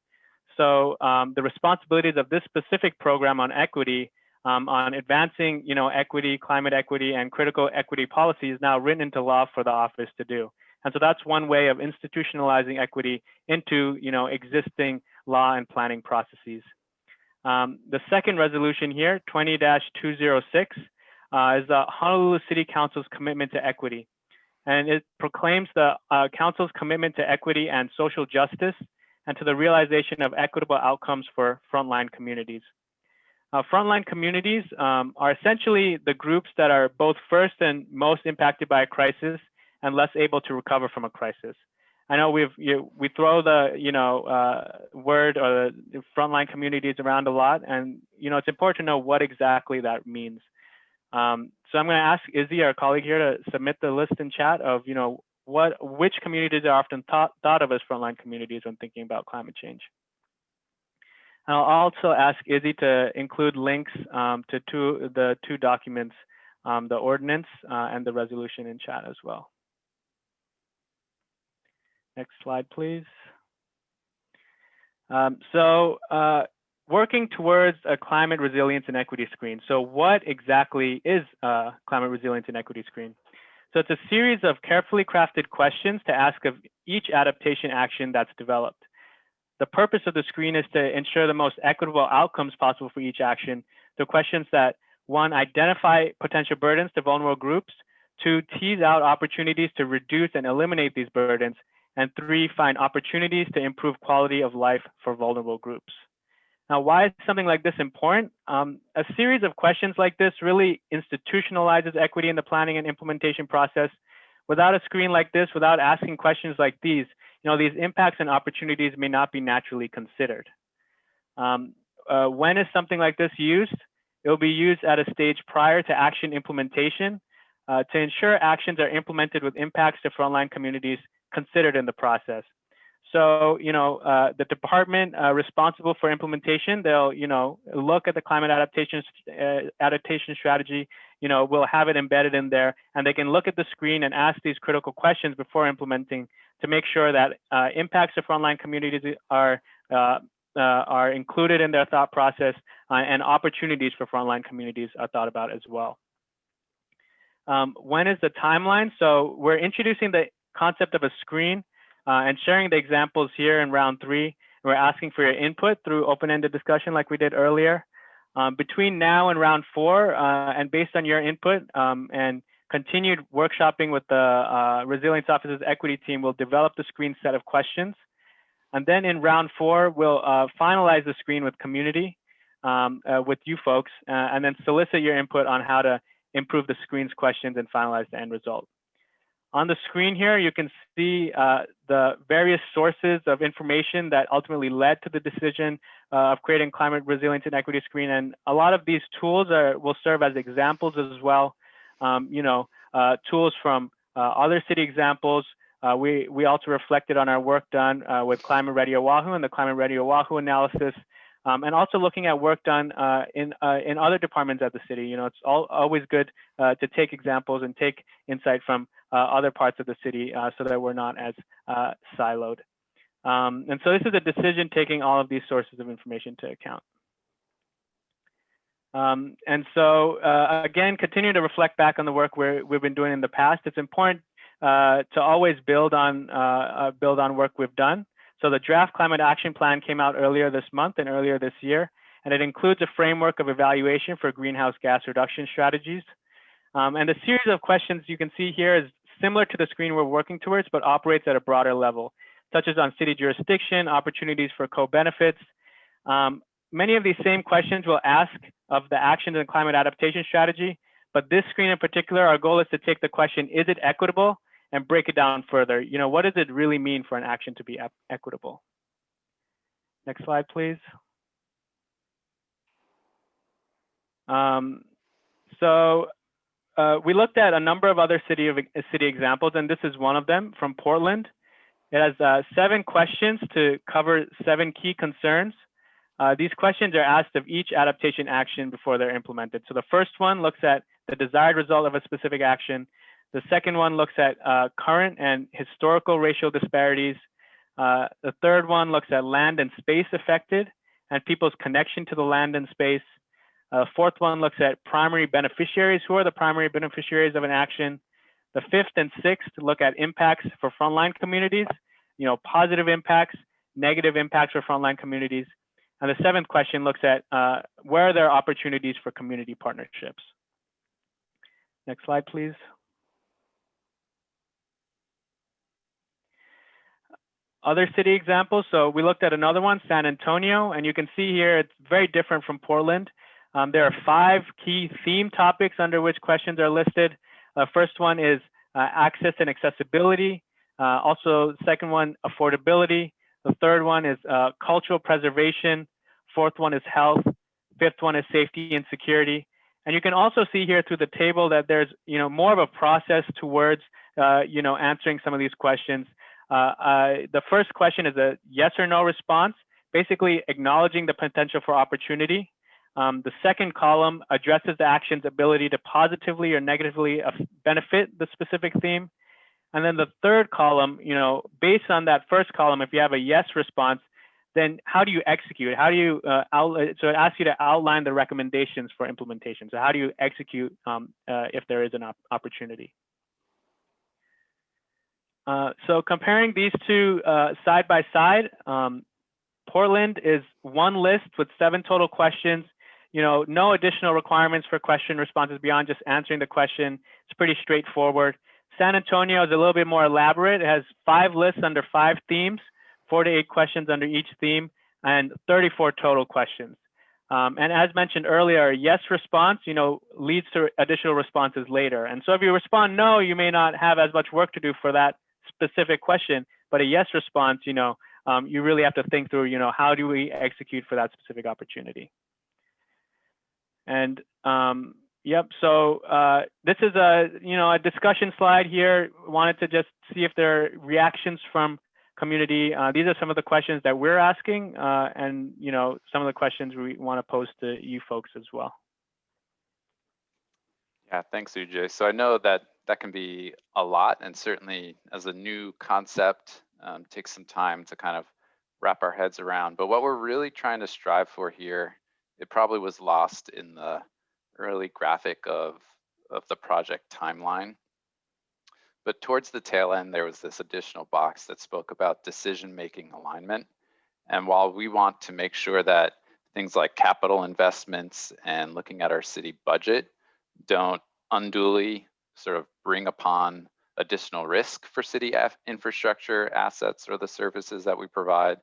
F: So the responsibilities of this specific program on equity, on advancing, equity, climate equity, and critical equity policy is now written into law for the office to do. And so that's one way of institutionalizing equity into, existing law and planning processes. The second resolution here, 20-206, is the Honolulu City Council's commitment to equity. And it proclaims the council's commitment to equity and social justice and to the realization of equitable outcomes for frontline communities. Frontline communities are essentially the groups that are both first and most impacted by a crisis and less able to recover from a crisis. I know we throw the word or the frontline communities around a lot, and it's important to know what exactly that means. So I'm going to ask Izzy, our colleague here, to submit the list in chat of which communities are often thought of as frontline communities when thinking about climate change. And I'll also ask Izzy to include links to the two documents, the ordinance and the resolution in chat as well. Next slide, please. Working towards a climate resilience and equity screen. So what exactly is a climate resilience and equity screen? So it's a series of carefully crafted questions to ask of each adaptation action that's developed. The purpose of the screen is to ensure the most equitable outcomes possible for each action. The questions that, one, identify potential burdens to vulnerable groups, two, tease out opportunities to reduce and eliminate these burdens, and three, find opportunities to improve quality of life for vulnerable groups. Now, why is something like this important? A series of questions like this really institutionalizes equity in the planning and implementation process. Without a screen like this, without asking questions like these these impacts and opportunities may not be naturally considered. When is something like this used? It will be used at a stage prior to action implementation to ensure actions are implemented with impacts to frontline communities considered in the process. So, the department responsible for implementation, they'll, look at the climate adaptation strategy, we'll have it embedded in there, and they can look at the screen and ask these critical questions before implementing to make sure that impacts to frontline communities are included in their thought process and opportunities for frontline communities are thought about as well. When is the timeline? So we're introducing the concept of a screen and sharing the examples here in round 3. We're asking for your input through open-ended discussion like we did earlier. Between now and round 4, and based on your input and continued workshopping with the Resilience Office's equity team, we'll develop the screen set of questions. And then in round 4, we'll finalize the screen with community, with you folks, and then solicit your input on how to improve the screen's questions and finalize the end result. On the screen here, you can see the various sources of information that ultimately led to the decision of creating climate resilience and equity screen. And a lot of these tools will serve as examples as well. Tools from other city examples. We also reflected on our work done with Climate Ready Oʻahu and the Climate Ready Oʻahu analysis. And also looking at work done in other departments at the city. It's always good to take examples and take insight from other parts of the city so that we're not as siloed. And so this is a decision taking all of these sources of information into account. And so again, continue to reflect back on the work we've been doing in the past. It's important to always build on work we've done. So the draft climate action plan came out earlier this month and earlier this year, and it includes a framework of evaluation for greenhouse gas reduction strategies. And the series of questions you can see here is similar to the screen we're working towards, but operates at a broader level, touches on city jurisdiction, opportunities for co-benefits. Many of these same questions will ask of the actions and climate adaptation strategy, but this screen in particular, our goal is to take the question, is it equitable? And break it down further. What does it really mean for an action to be equitable? Next slide, please. We looked at a number of other city examples, and this is one of them from Portland. It has 7 questions to cover 7 key concerns. These questions are asked of each adaptation action before they're implemented. So the first one looks at the desired result of a specific action. The second one looks at current and historical racial disparities. The third one looks at land and space affected and people's connection to the land and space. Fourth one looks at primary beneficiaries. Who are the primary beneficiaries of an action? The fifth and sixth look at impacts for frontline communities, positive impacts, negative impacts for frontline communities. And the seventh question looks at where are there opportunities for community partnerships. Next slide, please. Other city examples. So we looked at another one, San Antonio, and you can see here it's very different from Portland. There are 5 key theme topics under which questions are listed. First one is access and accessibility. Also, second one, affordability. The third one is cultural preservation. Fourth one is health. Fifth one is safety and security. And you can also see here through the table that there's more of a process towards answering some of these questions. The first question is a yes or no response, basically acknowledging the potential for opportunity. The second column addresses the action's ability to positively or negatively benefit the specific theme. And then the third column, based on that first column, if you have a yes response, then how do you execute? How do you, so it asks you to outline the recommendations for implementation. So how do you execute if there is an opportunity? So comparing these two side by side, Portland is one list with 7 total questions. No additional requirements for question responses beyond just answering the question. It's pretty straightforward. San Antonio is a little bit more elaborate. It has 5 lists under 5 themes, 4 to 8 questions under each theme, and 34 total questions. And as mentioned earlier, yes response, leads to additional responses later. And so if you respond no, you may not have as much work to do for that specific question, but a yes response, you really have to think through, how do we execute for that specific opportunity? And yep, so this is a discussion slide here. Wanted to just see if there are reactions from community. These are some of the questions that we're asking, and some of the questions we want to pose to you folks as well.
A: Yeah, thanks, Ujay. So I know that that can be a lot, and certainly as a new concept, takes some time to kind of wrap our heads around. But what we're really trying to strive for here, it probably was lost in the early graphic of the project timeline. But towards the tail end, there was this additional box that spoke about decision-making alignment. And while we want to make sure that things like capital investments and looking at our city budget don't unduly sort of bring upon additional risk for city infrastructure assets or the services that we provide,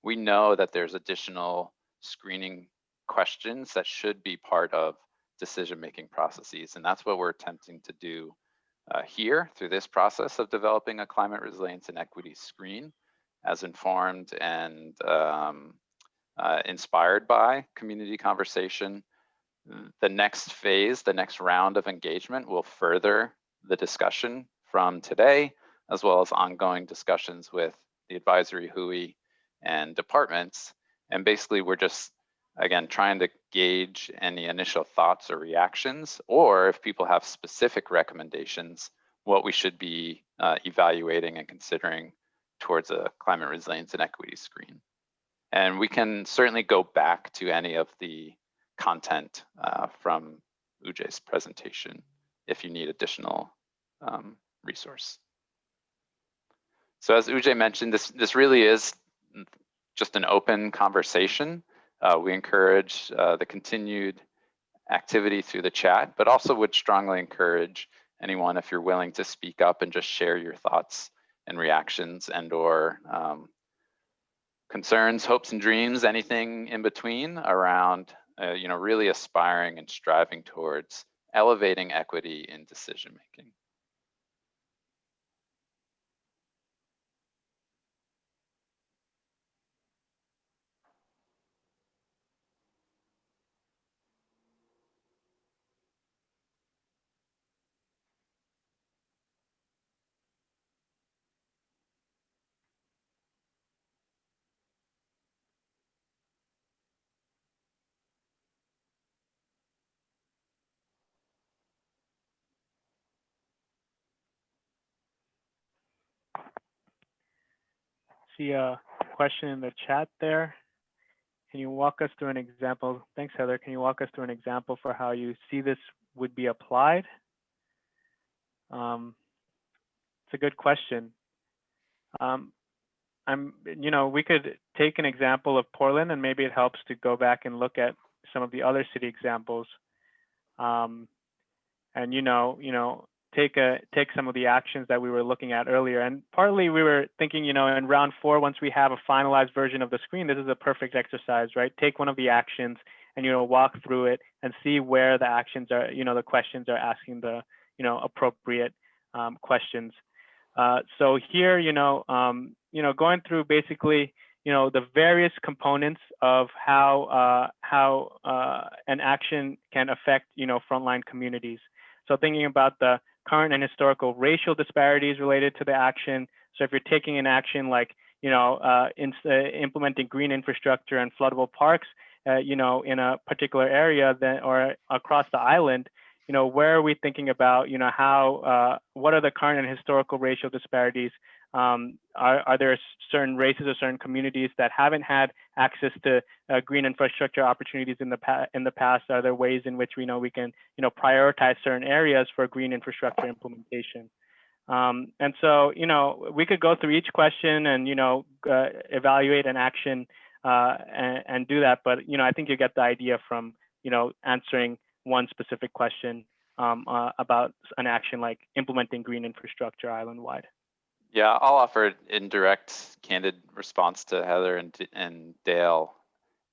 A: we know that there's additional screening questions that should be part of decision-making processes. And that's what we're attempting to do here through this process of developing a climate resilience and equity screen, as informed and inspired by community conversation. The next phase, the next round of engagement will further the discussion from today, as well as ongoing discussions with the advisory WHOI and departments. And basically we're just, again, trying to gauge any initial thoughts or reactions, or if people have specific recommendations, what we should be evaluating and considering towards a climate resilience and equity screen. And we can certainly go back to any of the content from Ujay's presentation if you need additional resource. So as Ujay mentioned, this really is just an open conversation. We encourage the continued activity through the chat, but also would strongly encourage anyone, if you're willing to speak up and just share your thoughts and reactions and or concerns, hopes and dreams, anything in between around really aspiring and striving towards elevating equity in decision making.
F: see a question in the chat there. Can you walk us through an example? Thanks, Heather. Can you walk us through an example for how you see this would be applied? It's a good question. We could take an example of Portland, and maybe it helps to go back and look at some of the other city examples, and take some of the actions that we were looking at earlier. And partly we were thinking, in round 4, once we have a finalized version of the screen, this is a perfect exercise, right? Take one of the actions and walk through it and see where the actions are, the questions are asking the appropriate questions. So here, going through basically, the various components of how an action can affect, frontline communities. So thinking about the current and historical racial disparities related to the action. So if you're taking an action like, implementing green infrastructure and floodable parks, in a particular area or across the island, where are we thinking about, how, what are the current and historical racial disparities? Are there certain races or certain communities that haven't had access to green infrastructure opportunities in the past? Are there ways in which we know we can, prioritize certain areas for green infrastructure implementation? And so, we could go through each question and, evaluate an action and do that. But, I think you get the idea from, answering one specific question about an action like implementing green infrastructure island-wide.
A: Yeah, I'll offer indirect, candid response to Heather and Dale.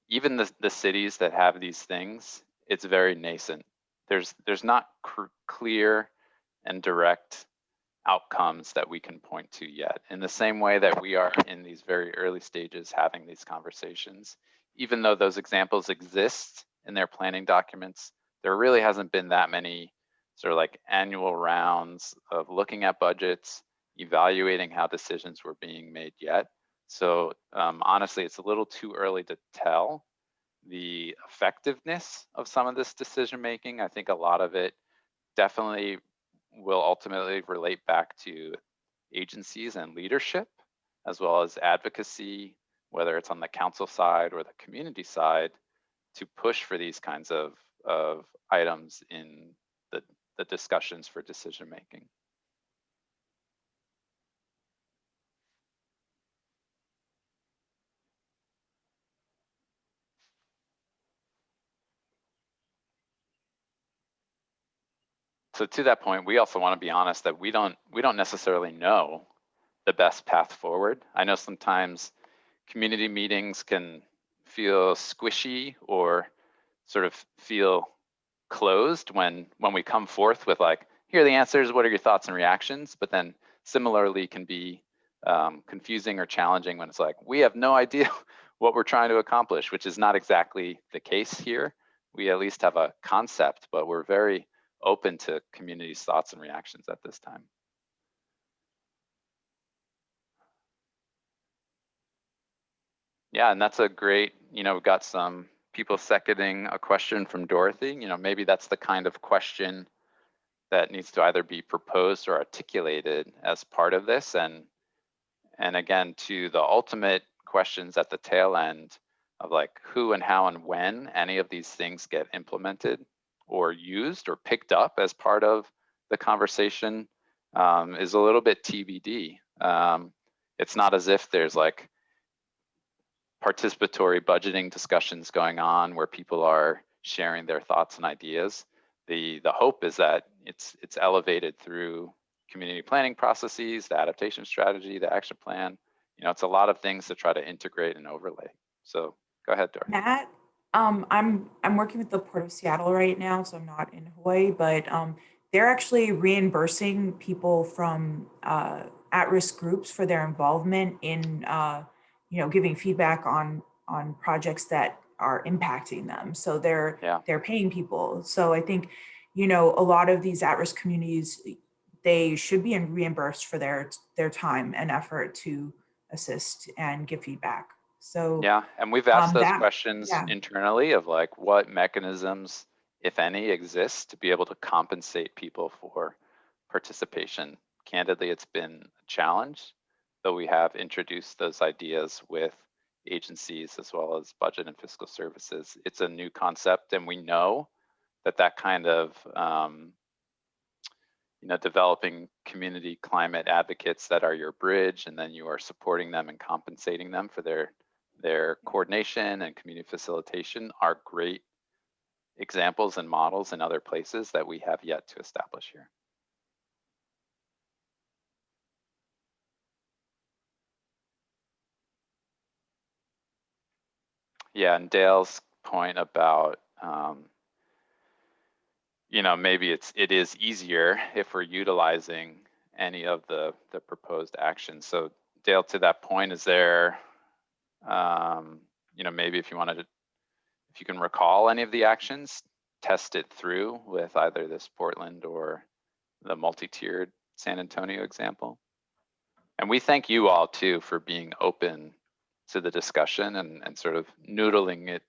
A: Even the cities that have these things, it's very nascent. There's not clear and direct outcomes that we can point to yet. In the same way that we are in these very early stages having these conversations, even though those examples exist in their planning documents, there really hasn't been that many sort of like annual rounds of looking at budgets, evaluating how decisions were being made yet. So honestly, it's a little too early to tell the effectiveness of some of this decision making. I think a lot of it definitely will ultimately relate back to agencies and leadership, as well as advocacy, whether it's on the council side or the community side, to push for these kinds of items in the discussions for decision making. So to that point, we also want to be honest that we don't necessarily know the best path forward. I know sometimes community meetings can feel squishy or sort of feel closed when we come forth with like, here are the answers, what are your thoughts and reactions? But then similarly can be confusing or challenging when it's like, we have no idea what we're trying to accomplish, which is not exactly the case here. We at least have a concept, but we're very open to community's thoughts and reactions at this time. Yeah, and that's a great, we've got some people seconding a question from Dorothy. Maybe that's the kind of question that needs to either be proposed or articulated as part of this. And again, to the ultimate questions at the tail end of like who and how and when any of these things get implemented or used or picked up as part of the conversation is a little bit TBD. It's not as if there's like participatory budgeting discussions going on where people are sharing their thoughts and ideas. The hope is that it's elevated through community planning processes, the adaptation strategy, the action plan. It's a lot of things to try to integrate and overlay. So go ahead, Dorothy.
B: Matt, I'm working with the Port of Seattle right now, so I'm not in Hawaii, but they're actually reimbursing people from at-risk groups for their involvement in giving feedback on projects that are impacting them. So they're paying people. So I think a lot of these at-risk communities, they should be reimbursed for their time and effort to assist and give feedback. So
A: yeah, and we've asked those questions internally of like what mechanisms, if any, exist to be able to compensate people for participation. Candidly, it's been a challenge, though we have introduced those ideas with agencies as well as budget and fiscal services. It's a new concept, and we know that that kind of developing community climate advocates that are your bridge, and then you are supporting them and compensating them for their coordination and community facilitation are great examples and models in other places that we have yet to establish here. Yeah, and Dale's point about maybe it is easier if we're utilizing any of the proposed actions. So Dale, to that point, is there maybe if you can recall any of the actions, test it through with either this Portland or the multi-tiered San Antonio example. And we thank you all too for being open to the discussion and sort of noodling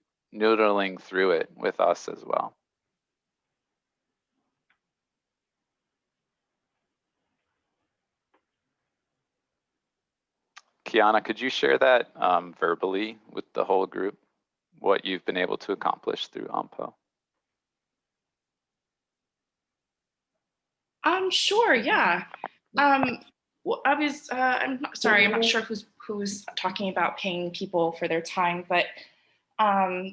A: through it with us as well. Kiana, could you share that verbally with the whole group, what you've been able to accomplish through OMPO?
H: Sure, yeah. Well, I'm sorry, I'm not sure who's talking about paying people for their time, but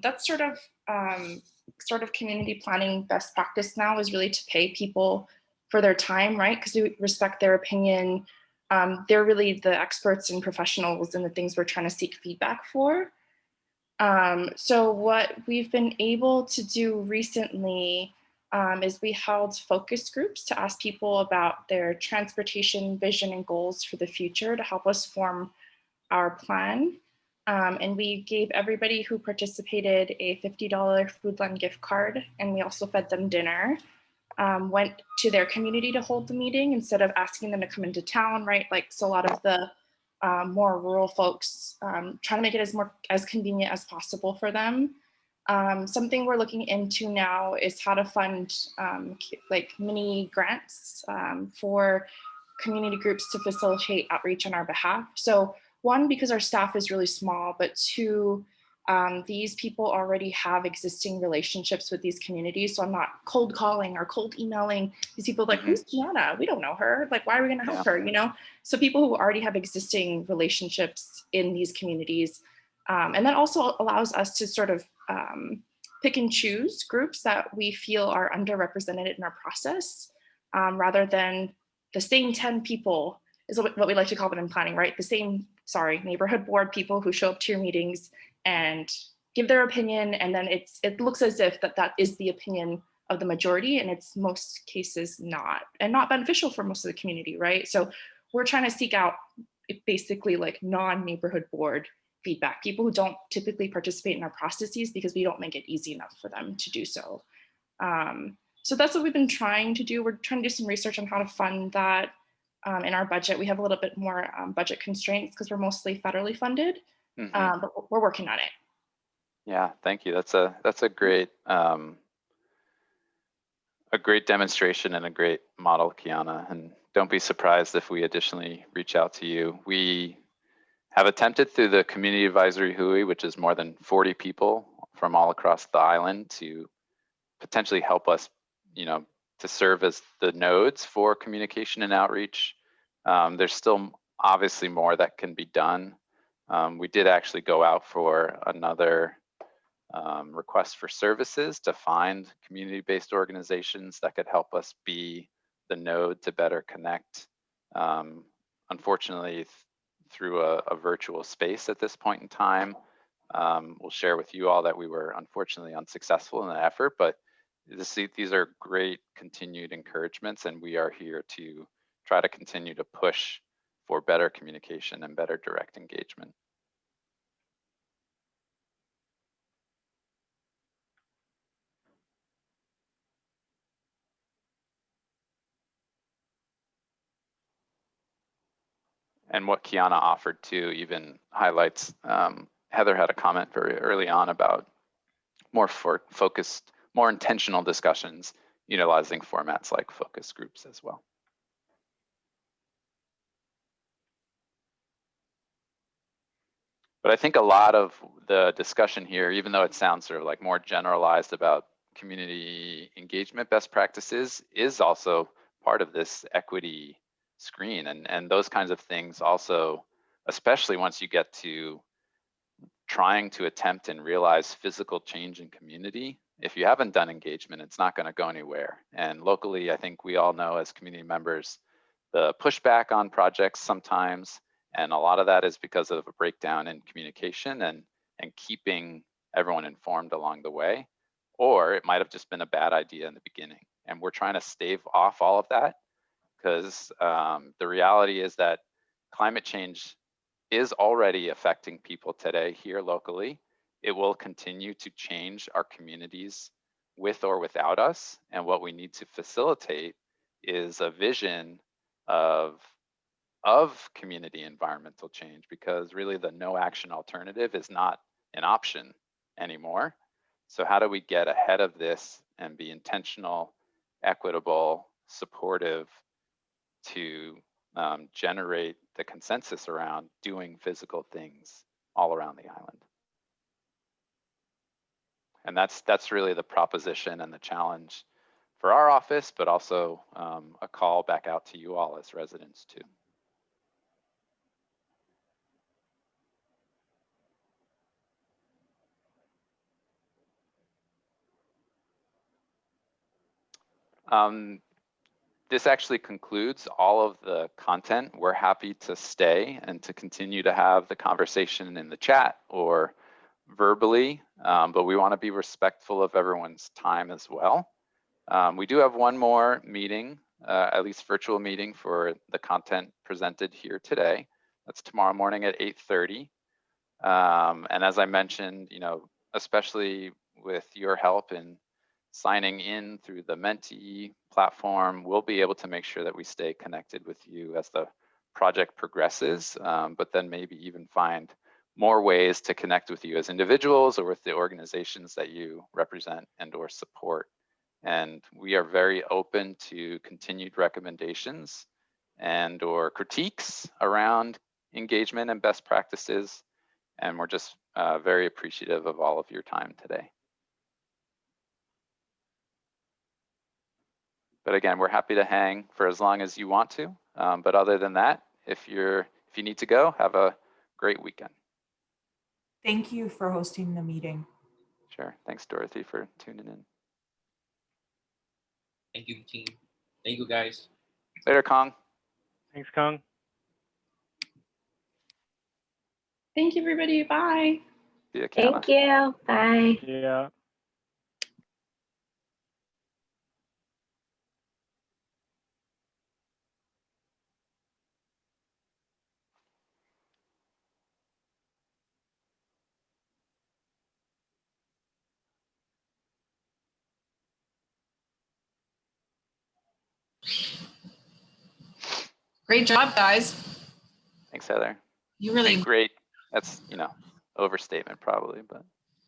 H: that's sort of community planning best practice now is really to pay people for their time, right? Because we respect their opinion. They're really the experts and professionals in the things we're trying to seek feedback for. So what we've been able to do recently is we held focus groups to ask people about their transportation vision and goals for the future to help us form our plan. And we gave everybody who participated a $50 Foodland gift card, and we also fed them dinner. Went to their community to hold the meeting instead of asking them to come into town, right? Like, so a lot of the more rural folks trying to make it as convenient as possible for them. Something we're looking into now is how to fund like mini grants for community groups to facilitate outreach on our behalf. So one, because our staff is really small, but two, these people already have existing relationships with these communities. So I'm not cold calling or cold emailing these people like, who's Kiana? We don't know her. Like, why are we gonna help her, So people who already have existing relationships in these communities. And that also allows us to sort of pick and choose groups that we feel are underrepresented in our process, rather than the same 10 people is what we like to call them in planning, right? The same, neighborhood board people who show up to your meetings and give their opinion. And then it looks as if that is the opinion of the majority, and it's most cases not beneficial for most of the community, right? So we're trying to seek out basically like non-neighborhood board feedback, people who don't typically participate in our processes because we don't make it easy enough for them to do so. So that's what we've been trying to do. We're trying to do some research on how to fund that in our budget. We have a little bit more budget constraints because we're mostly federally funded, but we're working on it.
A: Yeah, thank you. That's a great demonstration and a great model, Kiana. And don't be surprised if we additionally reach out to you. We have attempted through the Community Advisory Hui, which is more than 40 people from all across the island, to potentially help us, to serve as the nodes for communication and outreach. There's still obviously more that can be done. We did actually go out for another request for services to find community-based organizations that could help us be the node to better connect. Unfortunately, through a virtual space at this point in time, we'll share with you all that we were unfortunately unsuccessful in the effort, but these are great continued encouragements, and we are here to try to continue to push for better communication and better direct engagement. And what Kiana offered too even highlights, Heather had a comment very early on about more focused, more intentional discussions utilizing formats like focus groups as well. But I think a lot of the discussion here, even though it sounds sort of like more generalized about community engagement best practices, is also part of this equity screen. And those kinds of things also, especially once you get to trying to attempt and realize physical change in community, if you haven't done engagement, it's not going to go anywhere. And locally, I think we all know as community members, the pushback on projects sometimes, and a lot of that is because of a breakdown in communication and keeping everyone informed along the way. Or it might have just been a bad idea in the beginning. And we're trying to stave off all of that, because the reality is that climate change is already affecting people today here locally. It will continue to change our communities with or without us. And what we need to facilitate is a vision of community environmental change, because really the no action alternative is not an option anymore. So how do we get ahead of this and be intentional, equitable, supportive to generate the consensus around doing physical things all around the island? And that's really the proposition and the challenge for our office, but also a call back out to you all as residents too. This actually concludes all of the content. We're happy to stay and to continue to have the conversation in the chat or verbally, but we want to be respectful of everyone's time as well. We do have one more meeting, at least virtual meeting, for the content presented here today. That's tomorrow morning at 8:30. And as I mentioned, especially with your help in signing in through the Menti platform, we'll be able to make sure that we stay connected with you as the project progresses, but then maybe even find more ways to connect with you as individuals or with the organizations that you represent and or support. And we are very open to continued recommendations and or critiques around engagement and best practices. And we're just very appreciative of all of your time today. But again, we're happy to hang for as long as you want to. But other than that, if you need to go, have a great weekend.
B: Thank you for hosting the meeting.
A: Sure. Thanks, Dorothy, for tuning in.
I: Thank you, team. Thank you, guys.
A: Later, Kong.
F: Thanks, Kong.
H: Thank you, everybody. Bye.
A: See you, Kiana.
C: Thank you. Bye.
F: Yeah.
J: Great job, guys.
A: Thanks, Heather.
J: You really,
A: Great. That's, overstatement probably, but.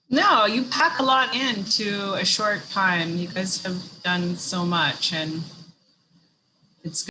J: no, you pack a lot into a short time. You guys have done so much, and it's